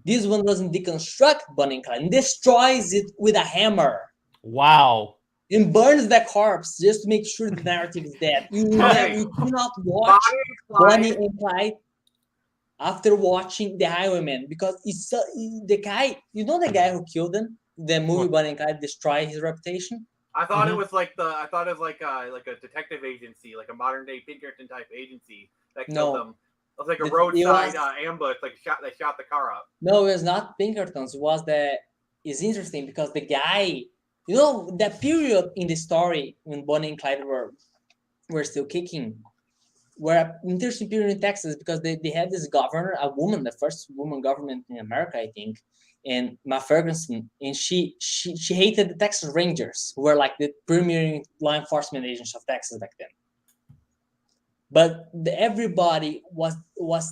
This one doesn't deconstruct Bonnie and Clyde, and destroys it with a hammer. Wow. And burns the corpse just to make sure the narrative is dead. You cannot watch Bonnie and Clyde after watching The Highwayman because it's the guy. You know the guy who killed him. The movie What? Bonnie and Clyde destroyed his reputation. I thought Mhm. it was like like a detective agency, like a modern day Pinkerton type agency that killed No. them. It was like a It roadside was- ambush, like they shot the car up. No, it was not Pinkertons. It's interesting because the guy, you know, that period in the story when Bonnie and Clyde were still kicking, were an interesting period in Texas because they had this governor, a woman, the first woman government in America, I think, and Ma Ferguson, and she hated the Texas Rangers, who were like the premier law enforcement agents of Texas back then. But everybody was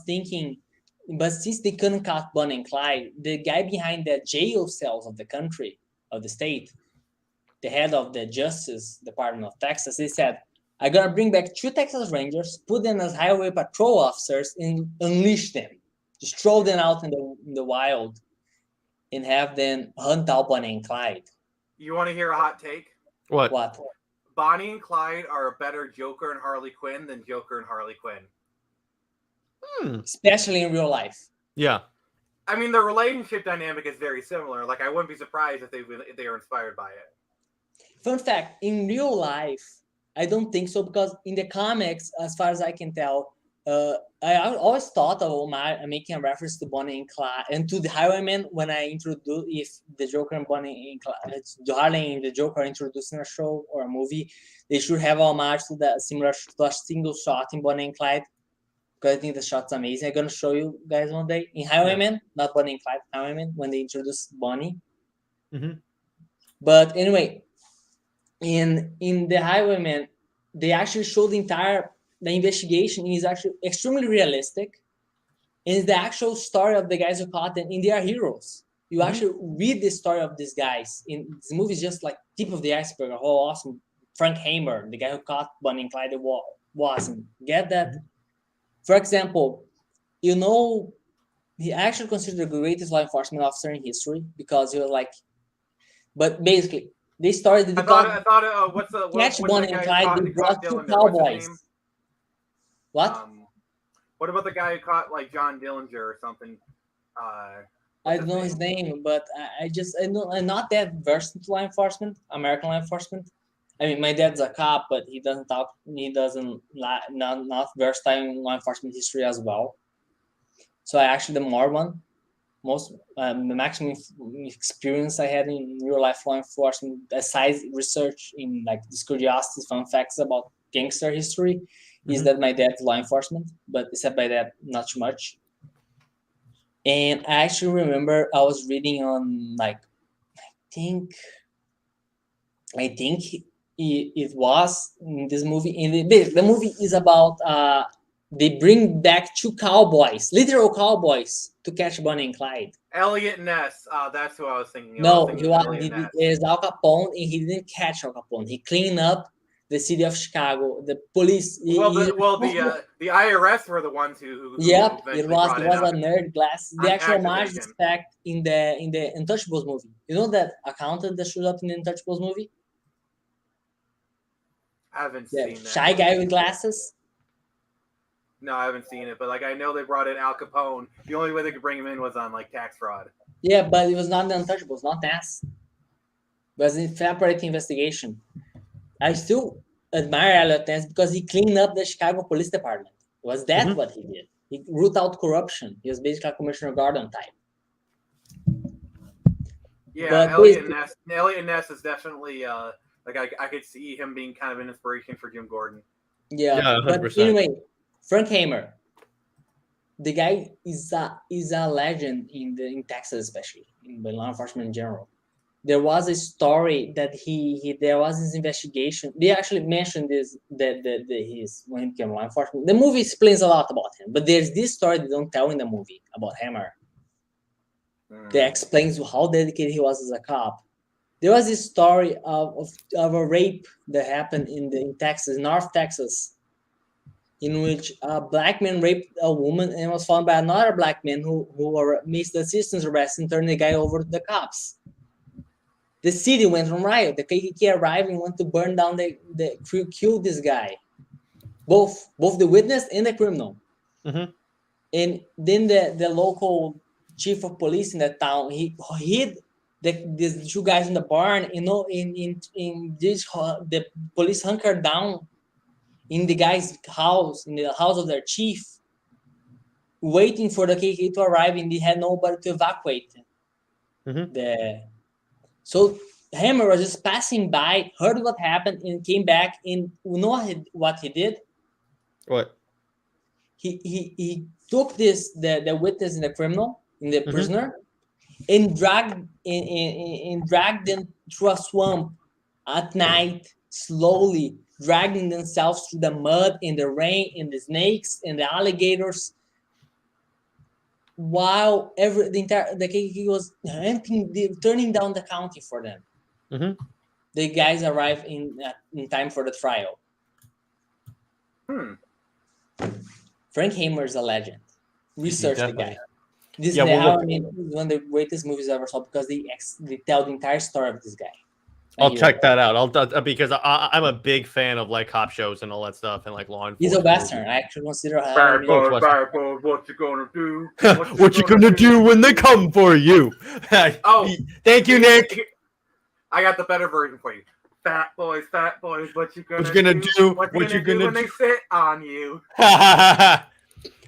thinking, but since they couldn't catch Bonnie and Clyde, the guy behind the jail cells of the country, of the state, the head of the Justice Department of Texas, they said, I'm going to bring back 2 Texas Rangers, put them as highway patrol officers, and unleash them. Just throw them out in the wild and have them hunt out Bonnie and Clyde. You want to hear a hot take? What? What? Bonnie and Clyde are a better Joker and Harley Quinn than Joker and Harley Quinn. Especially in real life. Yeah. I mean, their relationship dynamic is very similar. Like, I wouldn't be surprised if they were inspired by it. Fun fact, in real life, I don't think so because in the comics, as far as I can tell, I always thought of making a reference to Bonnie and Clyde and to the Highwaymen when I introduce if the Joker and Bonnie and Clyde, Harley and the Joker are introducing a show or a movie, they should have a homage to that similar to a single shot in Bonnie and Clyde because I think the shot's amazing. I'm gonna show you guys one day in Highwaymen, not Bonnie and Clyde, Highwaymen when they introduce Bonnie. Mhm. But anyway, in the Highwaymen, they actually show the investigation is actually extremely realistic, and it's the actual story of the guys who caught them, and they are heroes. You actually read the story of these guys. In this movie is just like tip of the iceberg. How awesome Frank Hamer, the guy who caught Bonnie and Clyde, was. And get that? For example, you know, he actually considered the greatest law enforcement officer in history because he was like. But basically, they started. I thought. What's catch Bonnie and Clyde. They brought two Dillinger? cowboys. What? What about the guy who caught like John Dillinger or something? I don't know his name, but I know I'm not that versed into law enforcement, American law enforcement. I mean, my dad's a cop, but he doesn't not versed in law enforcement history as well. So I actually the more one, the maximum experience I had in real life law enforcement, aside research in like these curiosities, fun facts about gangster history, is that my dad's law enforcement, but except by that, not too much. And I actually remember I was reading on like, I think it was in this movie. The movie is about they bring back two cowboys, literal cowboys, to catch Bonnie and Clyde. Elliot Ness, that's who I was thinking. No, he is Al Capone, and he didn't catch Al Capone. He cleaned up the city of Chicago. The police. The IRS were the ones who yep, it was a nerd glass. The actual homage is back in the Untouchables movie. You know that accountant that showed up in the Untouchables movie? I haven't seen that. Shy guy with glasses. No, I haven't seen it, but like I know they brought in Al Capone. The only way they could bring him in was on like tax fraud. Yeah, but it was not the Untouchables, not NAS. It was in separate investigation. I still admire Elliot Ness because he cleaned up the Chicago Police Department. Was that what he did? He rooted out corruption. He was basically a Commissioner Gordon type. Yeah, Elliot Ness is definitely like I could see him being kind of an inspiration for Jim Gordon. Yeah, but anyway, Frank Hamer, the guy is a legend in Texas, especially in law enforcement in general. There was a story that there was this investigation. They actually mentioned this that when he became law enforcement. The movie explains a lot about him, but there's this story they don't tell in the movie about Hammer. That explains how dedicated he was as a cop. There was this story of a rape that happened in Texas, North Texas, in which a black man raped a woman and was found by another black man who made the assistance arrest and turned the guy over to the cops. The city went on riot. The KKK arrived and wanted to burn down kill this guy, both the witness and the criminal. And then the local chief of police in that town, he hid these two guys in the barn. You know, the police hunkered down in the guy's house, in the house of their chief, waiting for the KKK to arrive, and they had nobody to evacuate. So Hammer was just passing by, heard what happened, and came back. And you know what he did? What? He took the witness and the criminal, and the prisoner, and dragged them through a swamp at night, slowly dragging themselves through the mud and the rain and the snakes and the alligators, while the KKK was turning down the county for them. The guys arrived in time for the trial. Frank Hamer is a legend. Research the guy. This is one of the greatest movies I ever saw because they tell the entire story of this guy. I'll check that out. Because I'm a big fan of like cop shows and all that stuff and like law enforcement. He's a Western. I actually consider Bad boy, what you gonna do? What you gonna do when they come for you? Thank you, Nick. I got the better version for you. Fat boys, what you gonna do? What you gonna do when they sit on you?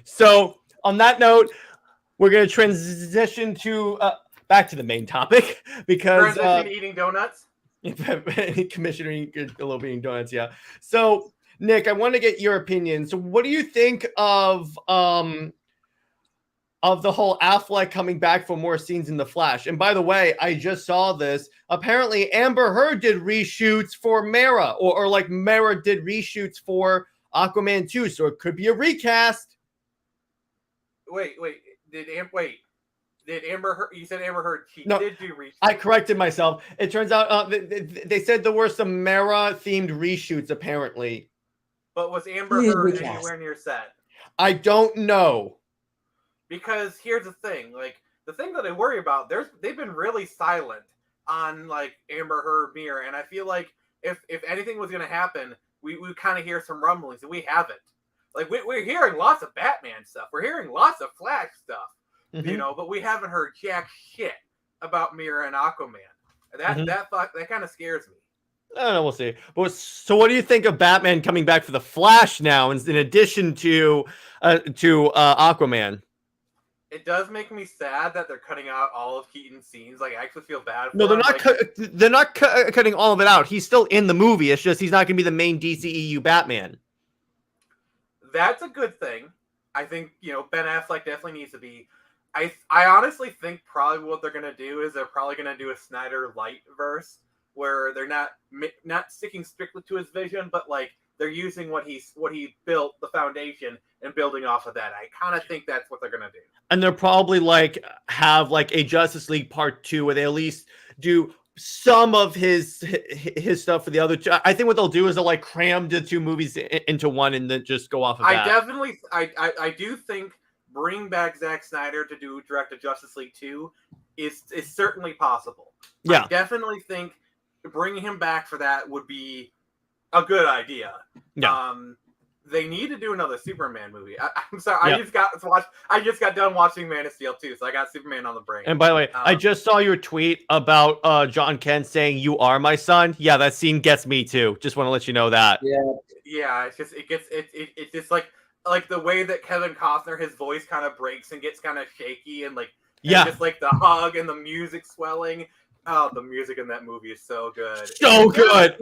So on that note, we're going to transition to back to the main topic because Transition to eating donuts. commissioning a little bit eating donuts. Yeah. So Nick, I want to get your opinion. So what do you think of the whole Affleck coming back for more scenes in The Flash? And by the way, I just saw this. Apparently, Amber Heard did reshoots for Mara, or like Mara did reshoots for Aquaman 2. So it could be a recast. Wait. Did Amber Heard? You said Amber Heard. She No, did do reshoots. I corrected myself. It turns out they said there were some Mara-themed reshoots, apparently. But was Amber Heard anywhere near set? I don't know. Because here's the thing, like the thing that I worry about, they've been really silent on like Amber Heard Mirror, and I feel like if anything was gonna happen, we kind of hear some rumblings, and we haven't. Like we're hearing lots of Batman stuff, we're hearing lots of Flash stuff, you know, but we haven't heard jack shit about Mirror and Aquaman. That kind of scares me. I don't know, we'll see. But so, what do you think of Batman coming back for the Flash now, in addition to Aquaman? It does make me sad that they're cutting out all of Keaton's scenes. Like I actually feel bad. No, they're not. They're not cutting all of it out. He's still in the movie. It's just he's not going to be the main DCEU Batman. That's a good thing. I think Ben Affleck definitely needs to be. I honestly think probably what they're going to do is they're probably going to do a Snyder light verse where they're not sticking strictly to his vision, but like they're using what he built, the foundation, and building off of that. I kind of think that's what they're gonna do. And they'll probably have a Justice League Part 2 where they at least do some of his stuff for the other two. I think what they'll do is they'll cram the two movies into one and then just go off of that. I do think bringing back Zack Snyder to direct a Justice League 2 is certainly possible. Yeah, I definitely think bringing him back for that would be a good idea. Yeah. They need to do another Superman movie. I'm sorry, yeah. I just got done watching Man of Steel 2, so I got Superman on the brain. And by the way, I just saw your tweet about John Kent saying "You are my son." Yeah, that scene gets me too. Just want to let you know that. Yeah. It's just like the way that Kevin Costner, his voice kind of breaks and gets kind of shaky, and just like the hug and the music swelling. Oh, the music in that movie is so good. So good.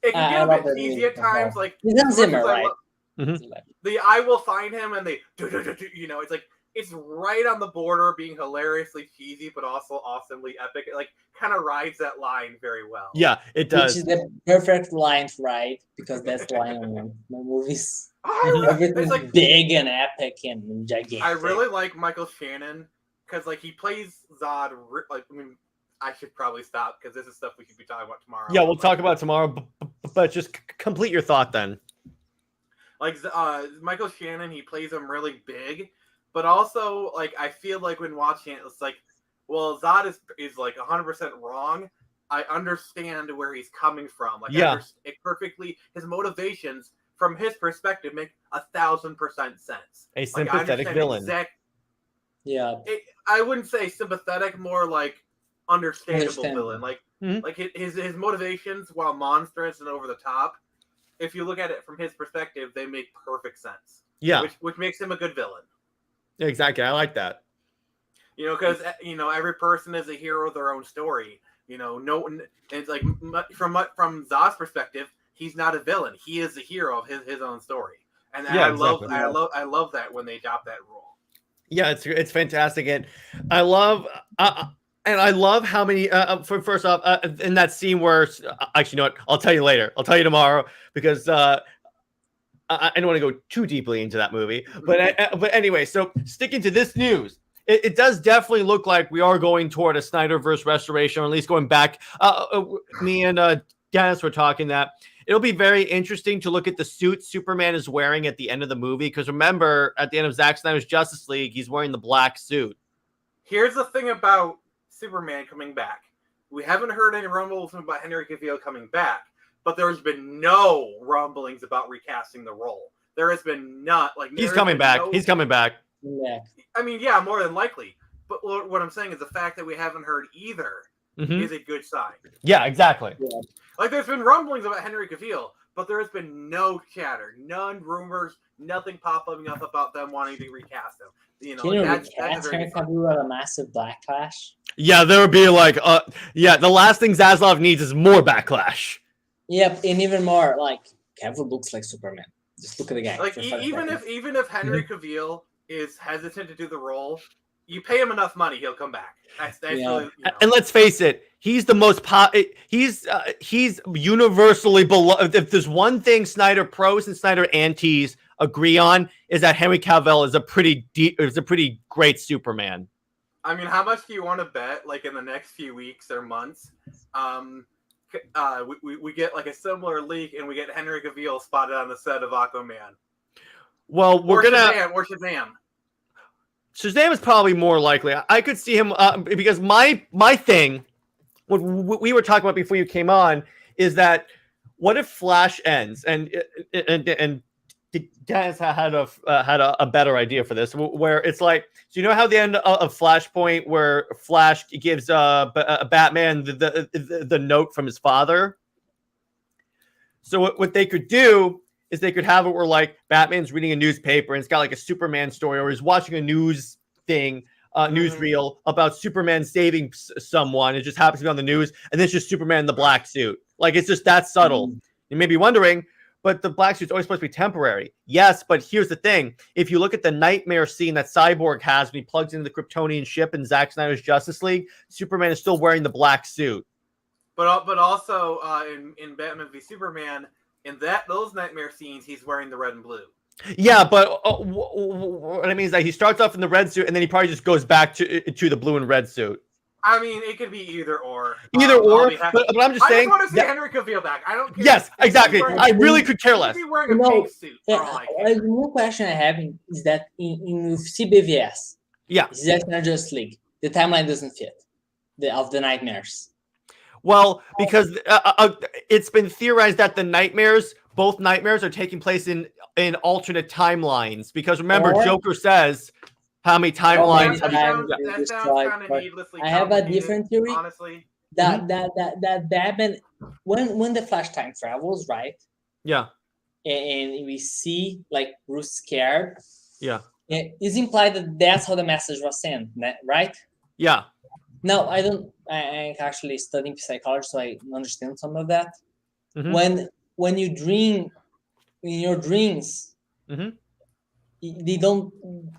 It can get a bit easy at times. Like Zimmer, right? The "I will find him" and they it's like it's right on the border of being hilariously cheesy, but also awesomely epic. It kind of rides that line very well. Yeah, it does. Which is the perfect line to ride because that's the line in the movies. Everything's big and epic and gigantic. I really like Michael Shannon because he plays Zod. I should probably stop because this is stuff we should be talking about tomorrow. Yeah, we'll talk about it tomorrow, but just complete your thought then. Michael Shannon, he plays him really big, but also I feel like when watching it, it's well, Zod is 100% wrong. I understand where he's coming from. It perfectly, his motivations from his perspective make 1,000% sense. A sympathetic villain. I wouldn't say sympathetic, more understandable villain. His motivations, while monstrous and over the top, if you look at it from his perspective, they make perfect sense. Yeah, which makes him a good villain. Exactly, I like that. Because every person is a hero of their own story. No, it's from Zod's perspective, he's not a villain. He is the hero of his own story, and I love that when they adopt that role. Yeah, it's fantastic, and I love. And I love how many. First off, in that scene where, actually, you know what? I'll tell you later. I'll tell you tomorrow because I don't want to go too deeply into that movie. But anyway, so sticking to this news, it does definitely look like we are going toward a Snyderverse restoration, or at least going back. Me and Dennis were talking that it'll be very interesting to look at the suit Superman is wearing at the end of the movie. Because remember, at the end of Zack Snyder's Justice League, he's wearing the black suit. Here's the thing about Superman coming back. We haven't heard any rumbles about Henry Cavill coming back, but there's been no rumblings about recasting the role. There has been he's coming back. He's coming back. Yeah. I mean, yeah, more than likely. But what I'm saying is the fact that we haven't heard either is a good sign. Yeah, exactly. Yeah. There's been rumblings about Henry Cavill, but there has been no chatter, none rumors, nothing popping up about them wanting to recast him. You know, Can you that's recast very Henry Cavill at a massive backlash? Yeah, there would be like, yeah, the last thing Zaslav needs is more backlash. Yep, and even more like Cavill looks like Superman. Just look at the guy. like for 5 even seconds. if Henry Cavill is hesitant to do the role, you pay him enough money, he'll come back. That's Yeah. really, you know. And let's face it, he's the most he's universally beloved. If there's one thing Snyder pros and Snyder antis agree on, is that Henry Cavill is a pretty great Superman. I mean, how much do you want to bet? Like in the next few weeks or months, we get like a similar leak, and we get Henry Cavill spotted on the set of Aquaman. Well, we're gonna Shazam. Shazam is probably more likely. I could see him because my thing, what we were talking about before you came on, is that what if Flash ends and Dennis had a better idea for this, where it's like, so you know how the end of Flashpoint where Flash gives Batman the note from his father. So what they could do is they could have it where like Batman's reading a newspaper and it's got like a Superman story, or he's watching a news thing, newsreel about Superman saving someone. It just happens to be on the news, and then it's just Superman in the black suit. Like it's just that subtle. You may be wondering, but the black suit's always supposed to be temporary. Yes, but here's the thing. If you look at the nightmare scene that Cyborg has when he plugs into the Kryptonian ship in Zack Snyder's Justice League, Superman is still wearing the black suit. But also in Batman v Superman, in those nightmare scenes, he's wearing the red and blue. Yeah, but what I mean is that he starts off in the red suit and then he probably just goes back to the blue and red suit. I mean, it could be either or. Either or, but I'm just saying. I just want to see Henry Cavill back. I don't care. Yes, exactly. I really could care less. He'd be wearing a pink suit. One question I have is that in CBVS, Zack Snyder Justice League, the timeline doesn't fit of the nightmares. Well, because it's been theorized that both nightmares are taking place in alternate timelines. Because remember, Joker says how many timelines. That sounds kind of needlessly. I have a different theory. Honestly, that Batman, when the Flash time travels, right? Yeah. And we see like Bruce scared. Yeah. It's implied that that's how the message was sent, right? Yeah. No, I don't. I'm actually studying psychology, so I understand some of that. Mm-hmm. When you dream, in your dreams, they don't.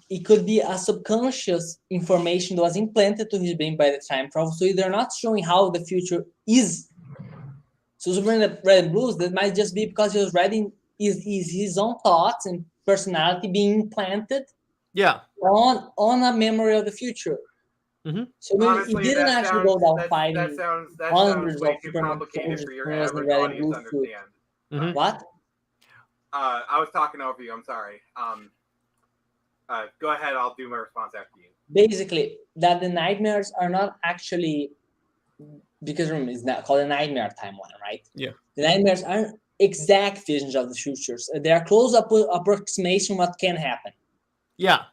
It could be a subconscious information that was implanted to his brain by the time travel. So they're not showing how the future is. So Superman the red and blues, that might just be because he was writing is his own thoughts and personality being implanted. Yeah. On a memory of the future. So honestly, he didn't actually go down fighting hundreds way of too Superman complicated for your soldiers average audience to understand. What? I was talking over you. I'm sorry. Go ahead. I'll do my response after you. Basically, that the nightmares are not actually, because remember, it's not called a nightmare timeline, right? Yeah. The nightmares aren't exact visions of the futures. They are close approximation what can happen. Yeah.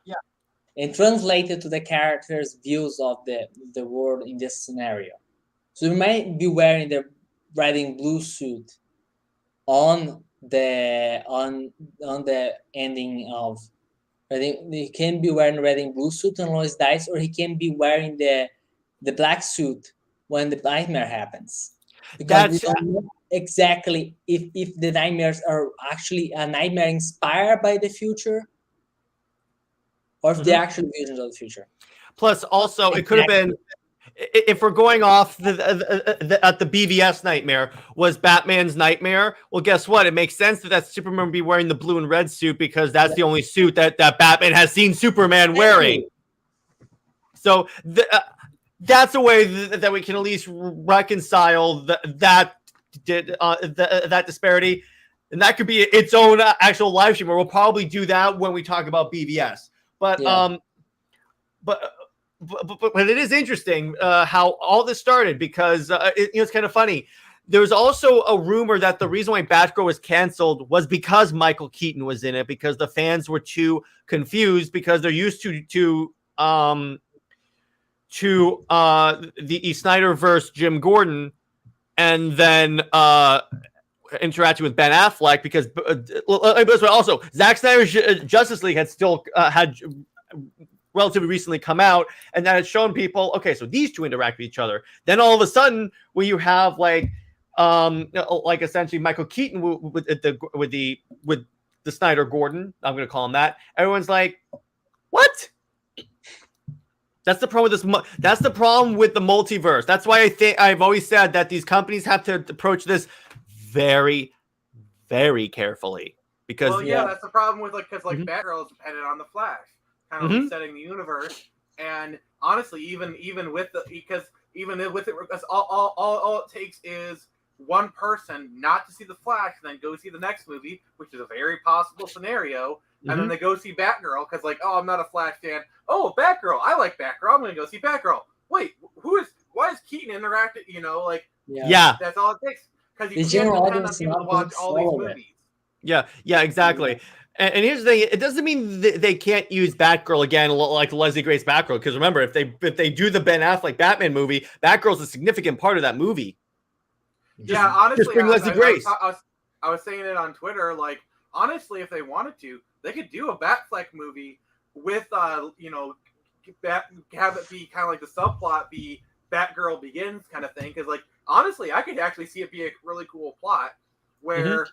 And translated to the characters' views of the world in this scenario. So you might be wearing the red and blue suit on the ending of. I think he can be wearing red and blue suit on Lois dies, or he can be wearing the black suit when the nightmare happens. Because we don't know exactly if the nightmares are actually a nightmare inspired by the future, or if they're actually visions of the future. Plus, also, it could have been, if we're going off at the BVS nightmare was Batman's nightmare. Well, guess what? It makes sense that Superman would be wearing the blue and red suit because that's the only suit that Batman has seen Superman wearing. So that's a way that we can at least reconcile that disparity. And that could be its own actual live stream, where we'll probably do that when we talk about BVS. But it is interesting how all this started, because it's kind of funny. There's also a rumor that the reason why Batgirl was canceled was because Michael Keaton was in it, because the fans were too confused, because they're used to the Snyderverse Jim Gordon, and then interacting with Ben Affleck because also Zack Snyder's Justice League had still had relatively recently come out, and that had shown people, okay, so these two interact with each other. Then all of a sudden, when you have like essentially Michael Keaton with the Snyder Gordon, I'm going to call him that. Everyone's like, what? That's the problem with this. That's the problem with the multiverse. That's why I think I've always said that these companies have to approach this very, very carefully. Because that's the problem with because Batgirl is dependent on the Flash, kind of resetting the universe. And honestly, even with because all it takes is one person not to see the Flash, and then go see the next movie, which is a very possible scenario. And then they go see Batgirl because, I'm not a Flash fan. Oh, Batgirl! I like Batgirl. I'm going to go see Batgirl. Wait, why is Keaton interacting? That's all it takes. Because you can't depend on people to watch all these movies. Yeah, exactly. And here's the thing: it doesn't mean they can't use Batgirl again, like Leslie Grace Batgirl. Because remember, if they do the Ben Affleck Batman movie, Batgirl's a significant part of that movie. Honestly, just bring Leslie Grace. I was saying it on Twitter. Honestly, if they wanted to, they could do a Batfleck movie with, have it be kind of like the subplot be Batgirl Begins kind of thing. Because, honestly, I could actually see it be a really cool plot where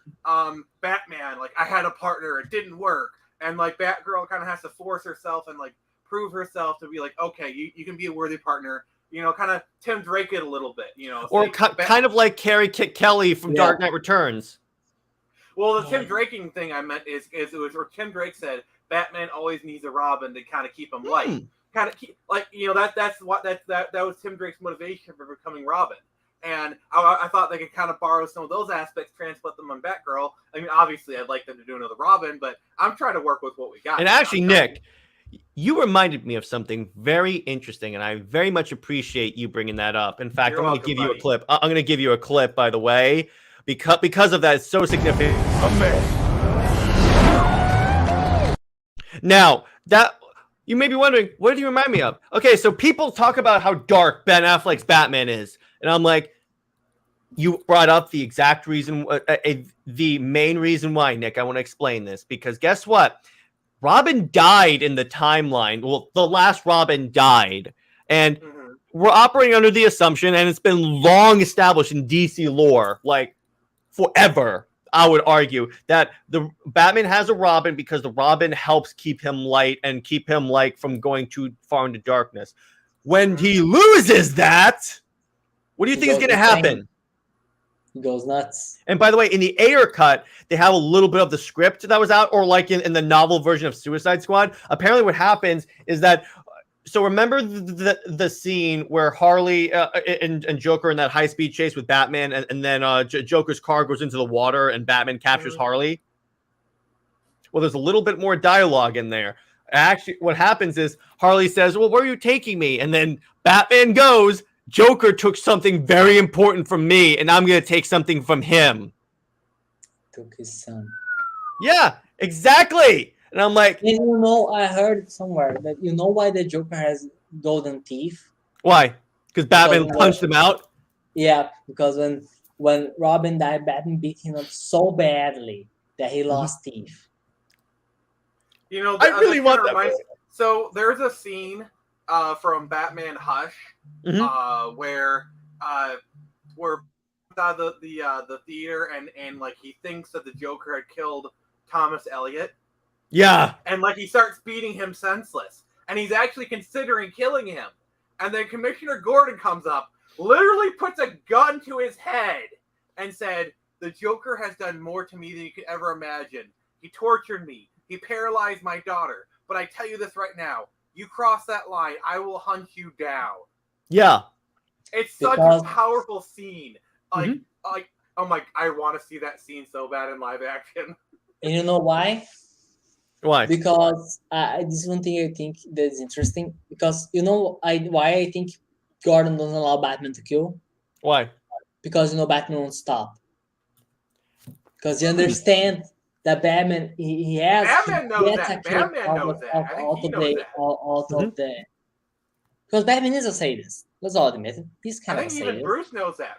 Batman, I had a partner, it didn't work. And, Batgirl kind of has to force herself and, prove herself to be okay, you can be a worthy partner. Kind of Tim Drake it a little bit, Or kind of like Carrie Kelly from Dark Knight Returns. Well, the Tim Draking thing I meant is it was where Tim Drake said Batman always needs a Robin to kind of keep him light. Kind of keep that was Tim Drake's motivation for becoming Robin. And I thought they could kind of borrow some of those aspects, transplant them on Batgirl. I mean, obviously, I'd like them to do another Robin, but I'm trying to work with what we got. And actually, Nick, you reminded me of something very interesting, and I very much appreciate you bringing that up. In fact, I'm going to give you a clip. I'm going to give you a clip, by the way, because of that. It's so significant. Now, that you may be wondering, what did you remind me of? Okay, so people talk about how dark Ben Affleck's Batman is, and I'm like, you brought up the exact reason, the main reason why, Nick. I want to explain this because guess what? Robin died in the timeline. Well, the last Robin died. And we're operating under the assumption, and it's been long established in DC lore, forever, I would argue, that the Batman has a Robin because the Robin helps keep him light and keep him, from going too far into darkness. When he loses that, what do you think is going to happen? He goes nuts. And by the way, in the Ayer cut, they have a little bit of the script that was out, or in the novel version of Suicide Squad. Apparently what happens is that, so remember the scene where Harley and Joker in that high-speed chase with Batman, and then Joker's car goes into the water and Batman captures Harley? Well, there's a little bit more dialogue in there. Actually, what happens is Harley says, well, where are you taking me? And then Batman goes, Joker took something very important from me, and I'm going to take something from him. Took his son. Yeah, exactly. And I'm like... I heard somewhere that why the Joker has golden teeth? Why? Because Batman punched him out? Yeah, because when Robin died, Batman beat him up so badly that he lost teeth. I really want that. So there's a scene from Batman Hush where the theater and he thinks that the Joker had killed Thomas Elliot. Yeah. And he starts beating him senseless. And he's actually considering killing him. And then Commissioner Gordon comes up, literally puts a gun to his head and said, the Joker has done more to me than you could ever imagine. He tortured me. He paralyzed my daughter. But I tell you this right now, you cross that line, I will hunt you down. Yeah. It's such a powerful scene. Oh my, I want to see that scene so bad in live action. And you know why? Why? Because this is one thing I think that's interesting. Because why I think Gordon doesn't allow Batman to kill? Why? Because Batman won't stop. Because you understand that Batman he has. Batman knows that. Batman knows that. I think he knows that. Because Batman is a sadist. Let's all admit it. He's kind of a sadist. Even Bruce knows that.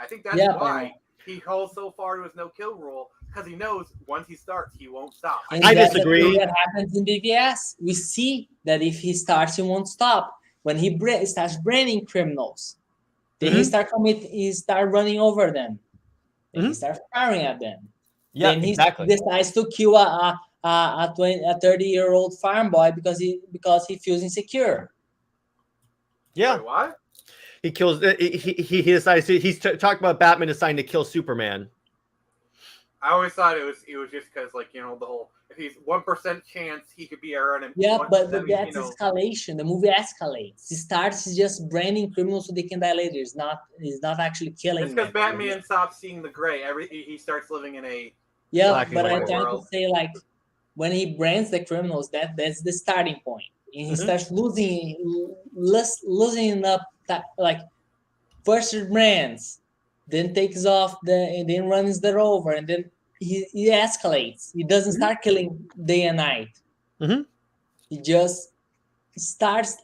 I think that's why. he holds so far to his no-kill rule because he knows once he starts, he won't stop. And I that's disagree. What happens in BVS? We see that if he starts, he won't stop. When he starts branding criminals, then he start running over them. Then he starts firing at them. Yeah, then he exactly. decides to kill a 30-year-old farm boy because he feels insecure. Yeah. Wait, what? He kills. He decides. He's talking about Batman deciding to kill Superman. I always thought it was just because, like, the whole, if he's 1% chance he could be our enemy. Yeah, but that's escalation. The movie escalates. He starts just branding criminals so they can die later. He's not actually killing. It's because Batman stops seeing the gray. He starts living in a but I'm trying to say, like, when he brands the criminals, that's the starting point. And he starts losing up like first it brands, then takes off and then runs the rover, and then he escalates. He doesn't start killing day and night. He just starts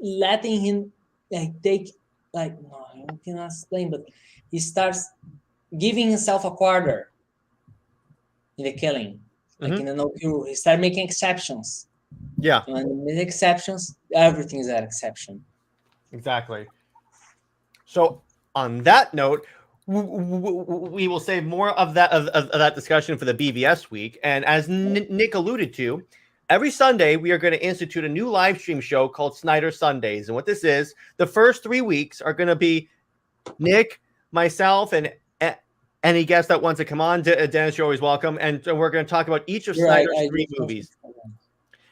letting him take no, I cannot explain, but he starts giving himself a quarter in the killing, like in the no-kill. He starts making exceptions. Yeah, and with exceptions, everything is an exception. Exactly. So on that note, we will save more of that discussion for the BVS week. And as Nick alluded to, every Sunday we are going to institute a new live stream show called Snyder Sundays. And what this is, the first 3 weeks are going to be Nick, myself, and any guest that wants to come on. Dennis, you're always welcome. And we're going to talk about each of Snyder's 3 movies.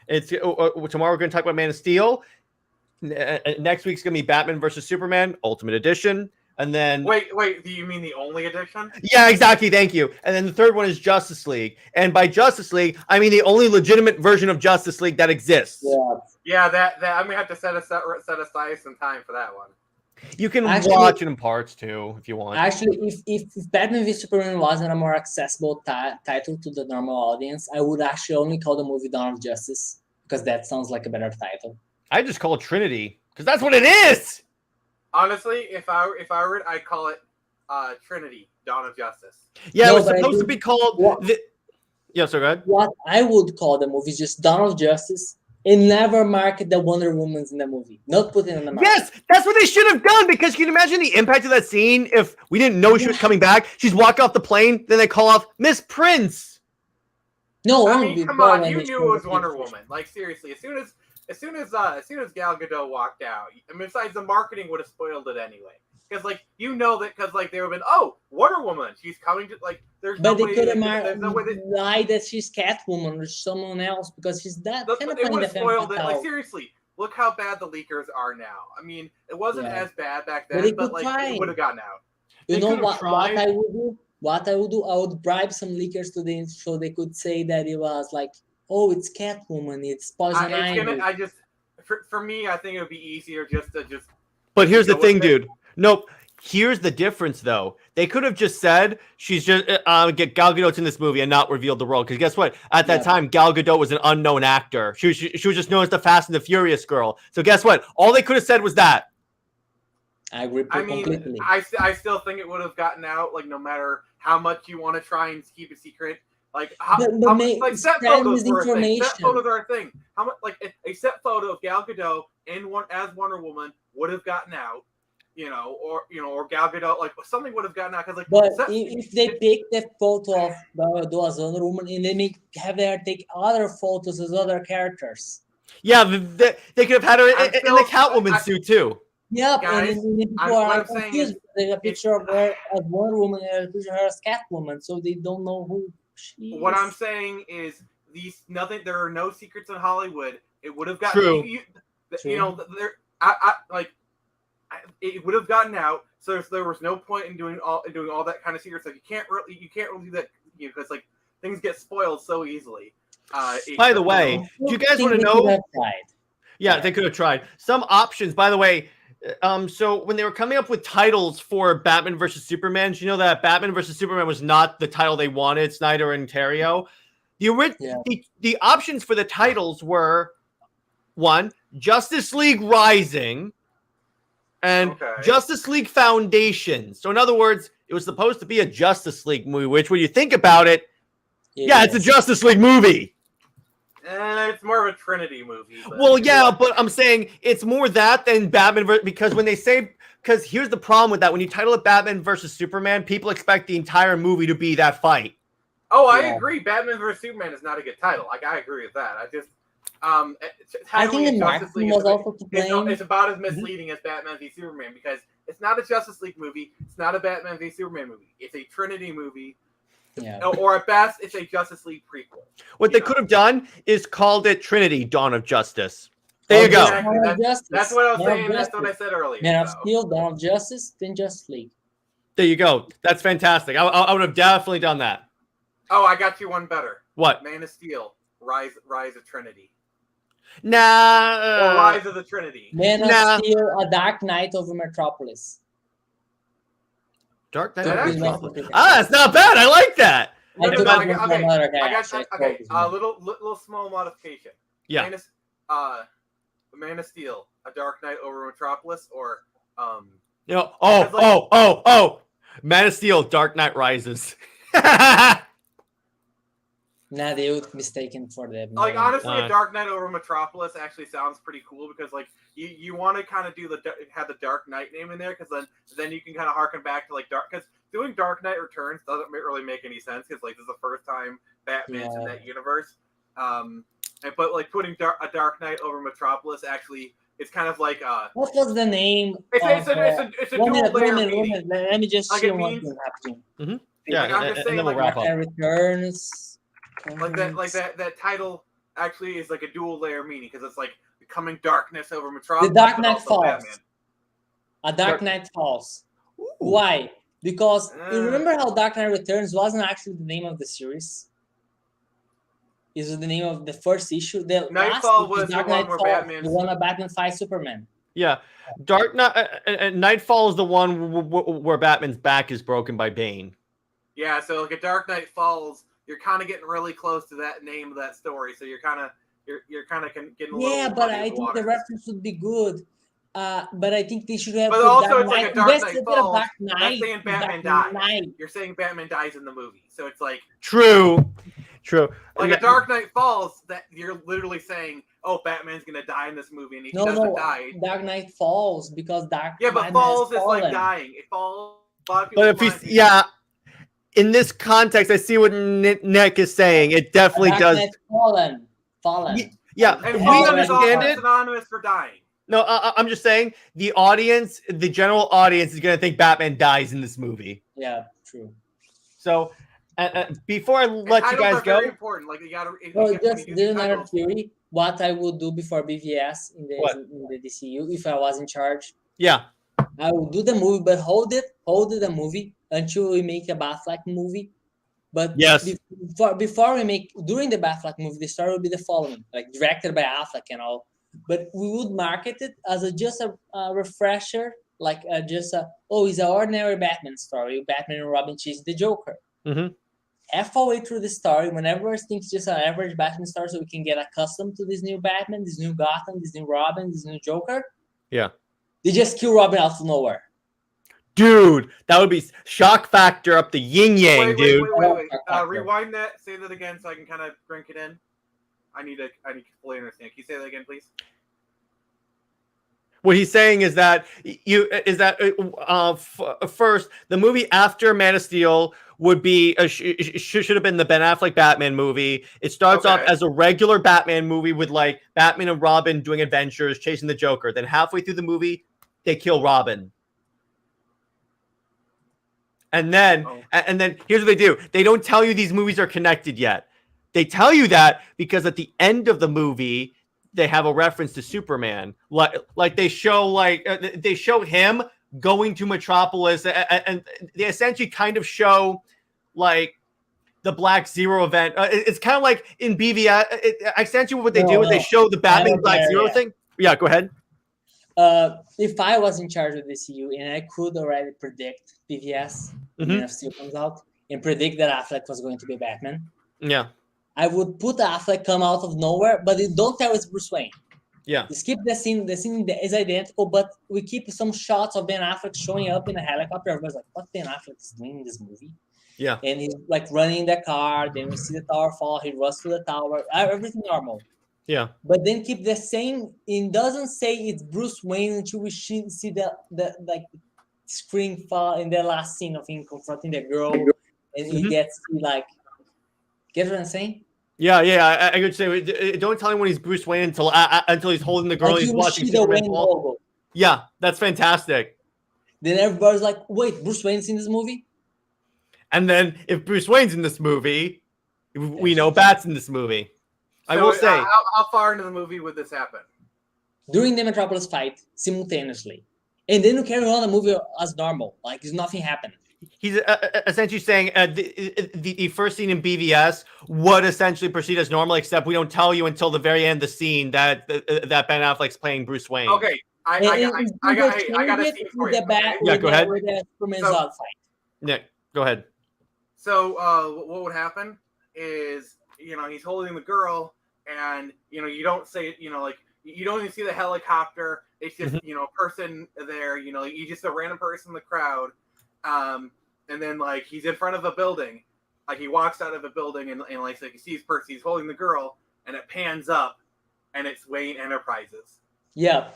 It's tomorrow we're going to talk about Man of Steel. Next week's going to be Batman versus Superman Ultimate Edition. And then wait, do you mean the only edition? Yeah, exactly. Thank you. And then the third one is Justice League. And by Justice League, I mean the only legitimate version of Justice League that exists. Yeah, that I'm gonna have to set aside some time for that one. You can watch it in parts too if you want. Actually, if Batman v Superman wasn't a more accessible title to the normal audience, I would actually only call the movie Dawn of Justice, because that sounds like a better title. I just call it Trinity because that's what it is. Honestly, if I were, I'd call it Trinity, Dawn of Justice. Yeah, it was supposed to be called. Yeah, so go ahead. What I would call the movie is just Dawn of Justice, and never market the Wonder Woman's in the movie. Not put it in the market. Yes, that's what they should have done, because can you imagine the impact of that scene if we didn't know she was coming back? She's walking off the plane, then they call off Miss Prince. No, I mean, come on, you knew it was Wonder Woman. Like, seriously, as soon as Gal Gadot walked out, I mean, besides the marketing would have spoiled it anyway. Because, like, they would have been, oh, Wonder Woman, she's coming to, like, there's but no they could have lied that she's Catwoman or someone else, because she's that kind of It would have spoiled it. Like, seriously, look how bad the leakers are now. I mean, it wasn't as bad back then, but like, it would have gotten out. You know what I would do? What I would do? I would bribe some leakers so they could say that it was like, oh, it's Catwoman, it's Poison Ivy. For me, I think it would be easier just to. But here's the thing, dude. Nope. Here's the difference, though. They could have just said she's just get Gal Gadot's in this movie and not revealed the role. Because guess what? At that time, Gal Gadot was an unknown actor. She was just known as the Fast and the Furious girl. So guess what? All they could have said was that. I agree completely. I still think it would have gotten out. Like, no matter how much you want to try and keep it secret. Like, set photos are a thing. Set photos are a thing. How much? Like, a set photo of Gal Gadot as Wonder Woman would have gotten out. Or Gal Gadot, like, something would have gotten out, because, like. But if they pick the photo of Gal Gadot as Wonder Woman and they have her take other photos as other characters. Yeah, they could have had her in the Catwoman suit too. Yeah, and people are confused. There's a picture of her as Wonder Woman and a picture of her as Catwoman, so they don't know who she is. What I'm saying is, there are no secrets in Hollywood. It would have gotten it would have gotten out. So there was no point in doing all that kind of secrets. Like, you can't really do that, because like, things get spoiled so easily. By the way, do you guys want to know? Yeah, they could have tried some options. By the way, so when they were coming up with titles for Batman versus Superman, you know that Batman versus Superman was not the title they wanted, Snyder and Terrio. The options for the titles were 1, Justice League Rising, and Justice League Foundation. So in other words, it was supposed to be a Justice League movie, which when you think about it, it's a Justice League movie. It's more of a Trinity movie. Well, yeah, but I'm saying it's more that than Batman because when they say, because here's the problem with that. When you title it Batman versus Superman, people expect the entire movie to be that fight. Oh, I agree. Batman vs. Superman is not a good title. Like, I agree with that. I think the marketing was also to blame. It's about as misleading as Batman v Superman because it's not a Justice League movie. It's not a Batman v Superman movie. It's a Trinity movie. Yeah. Or at best, it's a Justice League prequel. What they could have done is called it Trinity: Dawn of Justice. There you go. Exactly. That's what I was saying. That's what I said earlier. Man of Steel, Dawn of Justice, then Justice League. There you go. That's fantastic. I would have definitely done that. Oh, I got you one better. What? Man of Steel, Rise of Trinity. Nah. Or Rise of the Trinity. Man of Steel, A Dark Knight over Metropolis. Dark Knight over Metropolis. That's not bad. I like that. A little small modification. Yeah. Man of Steel, A Dark Knight over Metropolis, or Man of Steel, Dark Knight Rises. Nah, they would mistaken for them. Like, honestly, A Dark Knight over Metropolis actually sounds pretty cool because, like, you want to kind of have the Dark Knight name in there because then you can kind of harken back to, like, because doing Dark Knight Returns doesn't really make any sense because, like, this is the first time Batman's in that universe. But, like, putting A Dark Knight over Metropolis actually, it's kind of like what was the name? It's a dual layer meaning. Let me just see what's happening. Mm-hmm. Yeah, like, I'm just saying, like, wrap up. Returns. Like that title actually is like a dual layer meaning because it's like becoming darkness over Metropolis. The Dark Knight Falls. A Dark Knight Falls. Ooh. Why? Because you remember how Dark Knight Returns wasn't actually the name of the series. It was the name of the first issue. The Nightfall was the one where Batman. The one where Batman fights Superman. Yeah, Dark Knight. Nightfall is the one where Batman's back is broken by Bane. Yeah, so like a Dark Knight Falls. You're kind of getting really close to that name of that story, so you're kind of getting a little. Yeah, but I think the reference would be good. But I think they should have. But also, it's like a Dark Knight Falls. That's saying Batman dies. You're saying Batman dies in the movie, so it's like true. Like a Dark Knight Falls, that you're literally saying, "Oh, Batman's gonna die in this movie," and he doesn't die. Dark Knight Falls because Dark. Yeah, but Falls is like dying. It falls. But if he's in this context, I see what Nick is saying. It definitely does. Fallen. Yeah, and we understand it. Synonymous for dying. No, I'm just saying the audience, the general audience, is going to think Batman dies in this movie. Yeah, true. So, before I let you guys go, very important. Like you gotta. There's another theory. What I would do before BVS in the DCU if I was in charge. Yeah. I will do the movie, but hold the movie until we make a Batfleck movie. But yes, before we make during the Batfleck movie, the story will be the following, like directed by Affleck and all. But we would market it as just a refresher, like it's an ordinary Batman story. Batman and Robin chase the Joker. Mm-hmm. Halfway through the story, whenever it's just an average Batman story, so we can get accustomed to this new Batman, this new Gotham, this new Robin, this new Joker. Yeah. They just kill Robin out of nowhere. Dude, that would be shock factor up the yin yang, dude. Wait. Rewind that. Say that again so I can kind of drink it in. I need to fully understand. Can you say that again, please? What he's saying is that first the movie after Man of Steel would be should have been the Ben Affleck Batman movie. It starts off as a regular Batman movie with like Batman and Robin doing adventures, chasing the Joker. Then halfway through the movie, they kill Robin. And then here's what they do. They don't tell you these movies are connected yet. They tell you that because at the end of the movie, they have a reference to Superman. Like they show him going to Metropolis, and they essentially kind of show like the Black Zero event. It's kind of like in BVS. Essentially, what they do is they show the Batman Black Zero thing. Yeah, go ahead. If I was in charge of the CU and I could already predict BVS when Steel comes out and predict that Affleck was going to be Batman, yeah, I would put Affleck come out of nowhere, but don't tell it's Bruce Wayne. Yeah. Skip the scene. The scene is identical, but we keep some shots of Ben Affleck showing up in a helicopter. Everybody's like, "What Ben Affleck is doing in this movie?" Yeah. And he's like running in the car. Then we see the tower fall. He runs to the tower. Everything normal. Yeah. But then keep the same. It doesn't say it's Bruce Wayne until we see the like screen fall in the last scene of him confronting the girl, and he gets to like. Get what I'm saying? Yeah, I could say. Don't tell him when he's Bruce Wayne until he's holding the girl. Like He's you watching see the Superman Wayne fall. logo. Yeah, that's fantastic. Then everybody's like, "Wait, Bruce Wayne's in this movie?" And then if Bruce Wayne's in this movie, we know Bat's in this movie. I will say, how far into the movie would this happen? During the Metropolis fight, simultaneously, and then you carry on the movie as normal, like there's nothing happened. he's essentially saying the first scene in BVS would essentially proceed as normal, except we don't tell you until the very end of the scene that that Ben Affleck's playing Bruce Wayne. Okay, I got a scene for you. Okay? Yeah, go ahead. With the Superman So- Zod fight. Nick, go ahead. So what would happen is, he's holding the girl, and you don't say, like you don't even see the helicopter. It's just a person there. You just a random person in the crowd, and then like he's in front of a building, like he walks out of a building, and like he sees person, he's holding the girl, and it pans up, and it's Wayne Enterprises. Yeah,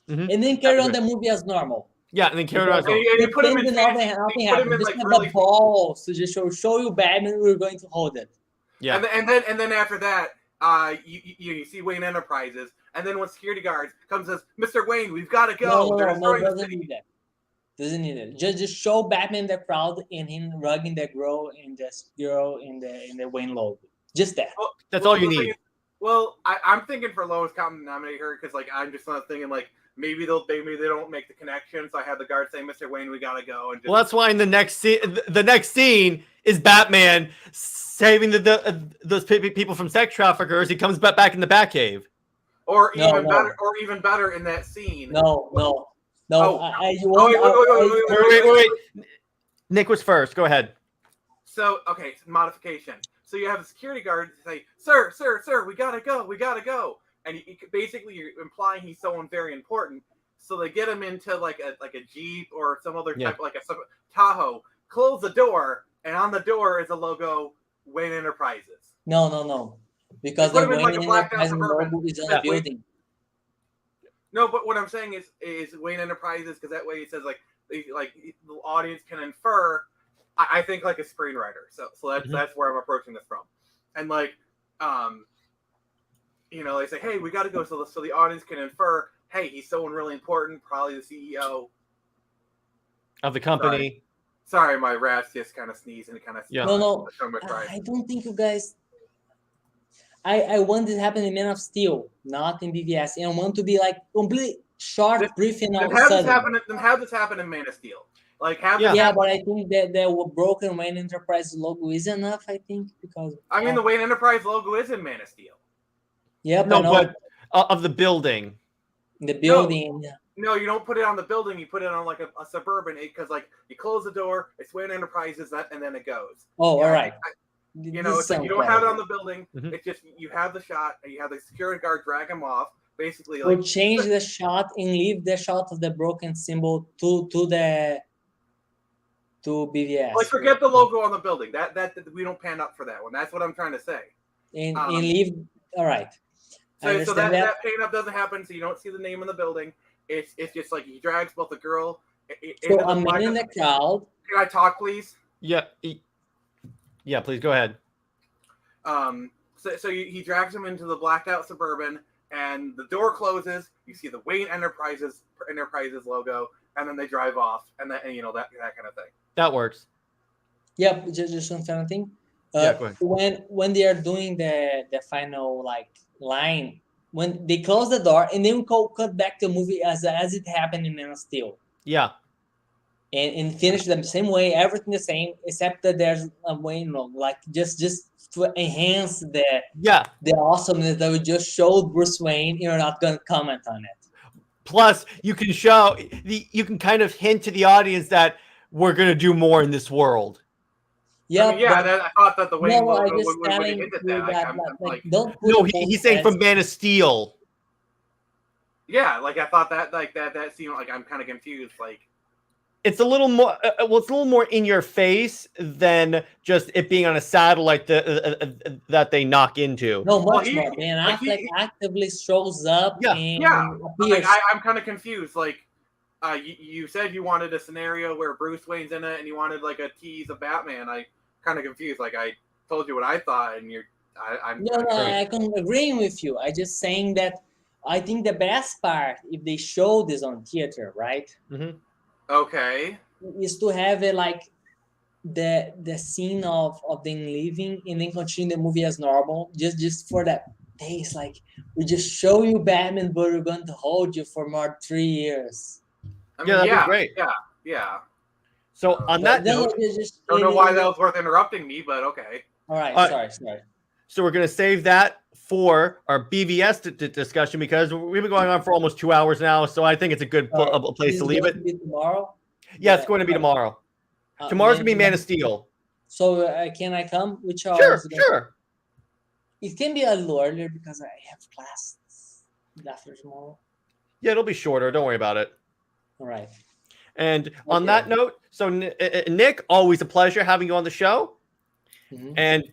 Mhm. and then carry on the movie as normal. Yeah, and then carry on. And you put him in Nothing fancy- you put him happened. in, Just like, have really- the balls to just show you Batman. We're going to hold it. Yeah, and then after that, you see Wayne Enterprises, and then when security guards comes and says, "Mr. Wayne, we've got to go. They're destroying the doesn't city." need that. Doesn't need it. Just show Batman in the crowd and him rugging the girl and the girl in the Wayne logo. Just that. Well, that's all you the thing need. is- Well, I'm thinking for lowest common denominator because like I'm just not thinking like maybe they don't make the connection. So I had the guard say, "Mr. Wayne, we gotta go." And just, Well, that's why in the next scene is Batman saving those people from sex traffickers. He comes back in the Batcave. or No, even better in that scene. No. Oh. Wait. Nick was first. Go ahead. So okay, modification. So you have the security guard say, "Sir, we gotta go," and basically you're implying he's someone very important. So they get him into like a Jeep or some other type, like a Tahoe. Close the door, and on the door is a logo, Wayne Enterprises. No. Because It the could've been like a Wayne blacked out Enterprise Suburban. logo is on That the way- building. No, but what I'm saying is Wayne Enterprises, because that way it says like the audience can infer. I think like a screenwriter. So that's where I'm approaching this from, and like they say, "Hey, we got to go," so the audience can infer, "Hey, he's someone really important, probably the CEO Of the company. Sorry, my rat's just kind of sneezed and it kind of No. I don't think you guys. I want this to happen in Man of Steel, not in BVS, and I want to be like complete short, brief, and Then have this happen in Man of Steel. Like have this Yeah, happen- but I think that the broken Wayne Enterprise logo is enough. I think because I mean, the Wayne Enterprise logo is in Man of Steel. yeah, No, I know. but of the building. The building. No, you don't put it on the building. You put it on like a suburban because like you close the door, it's Wayne Enterprises, and then it goes. Oh, all right. It's like you don't have it on the building. Mhm. It's just you have the shot, and you have the security guard drag him off. Basically, We'll like change the shot and leave the shot of the broken symbol to BVS. like forget the logo on the building. That we don't pan up for that one. That's what I'm trying to say. and leave. All right. I So understand that pan up doesn't happen. So you don't see the name in the building. It's just like he drags both the girl. So a man in the crowd. Can I talk, please? Yeah. Yeah, please go ahead. So he drags him into the blacked out suburban, and the door closes. You see the Wayne Enterprises logo, and then they drive off, and that kind of thing. That works. Yep, just one final thing. Yeah, go ahead. When they are doing the final like line, when they close the door and then cut back to the movie as it happened in Man of Steel, Yeah. and finish them the same way, everything the same, except that there's a way, like just to enhance the awesomeness that we just showed Bruce Wayne. You're not gonna comment on it. Plus, you can kind of hint to the audience that we're gonna do more in this world. Yeah, I thought that the Wayne logo just would telling hint at you that. that, I'm like, like, don't put No, both he's saying sides. from Man of Steel. Yeah, like I thought that seemed like I'm kind of confused. Like, it's a little more well, it's a little more in your face than just it being on a satellite that they knock into. No, Well, much more. Ben like, Affleck actively shows up Yeah, and but, like, appears. I'm kind of confused. Like, you said you wanted a scenario where Bruce Wayne's in it, and you wanted like a tease of Batman. I kind of confused. Like, I told you what I thought, and I'm No, I can agree with you. I just saying that I think the best part, if they show this on theater, right, okay. is to have it like the scene of them leaving and then continue the movie as normal, just for that days. Like we just show you Batman, but we're going to hold you for more 3 years. I mean, Yeah, that'd be yeah, great. yeah. So on that Then note, Don't know why that was worth interrupting me, but okay. All right, sorry. so we're gonna save that for our BVS discussion because we've been going on for almost 2 hours now. So I think it's a good place to leave it. Tomorrow? Yeah, it's going to be tomorrow. Tomorrow's gonna be Man of Steel. So can I come? Which hour? Sure. It can be a little earlier because I have class after tomorrow. Yeah, it'll be shorter. Don't worry about it. All right. And on that note, so Nick, always a pleasure having you on the show. And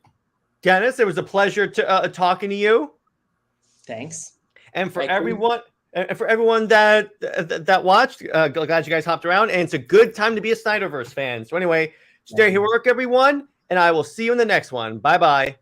Dennis, it was a pleasure to talking to you. Thanks. And for everyone that watched, glad you guys hopped around. And it's a good time to be a Snyderverse fan. So anyway, stay here, work everyone, and I will see you in the next one. Bye bye.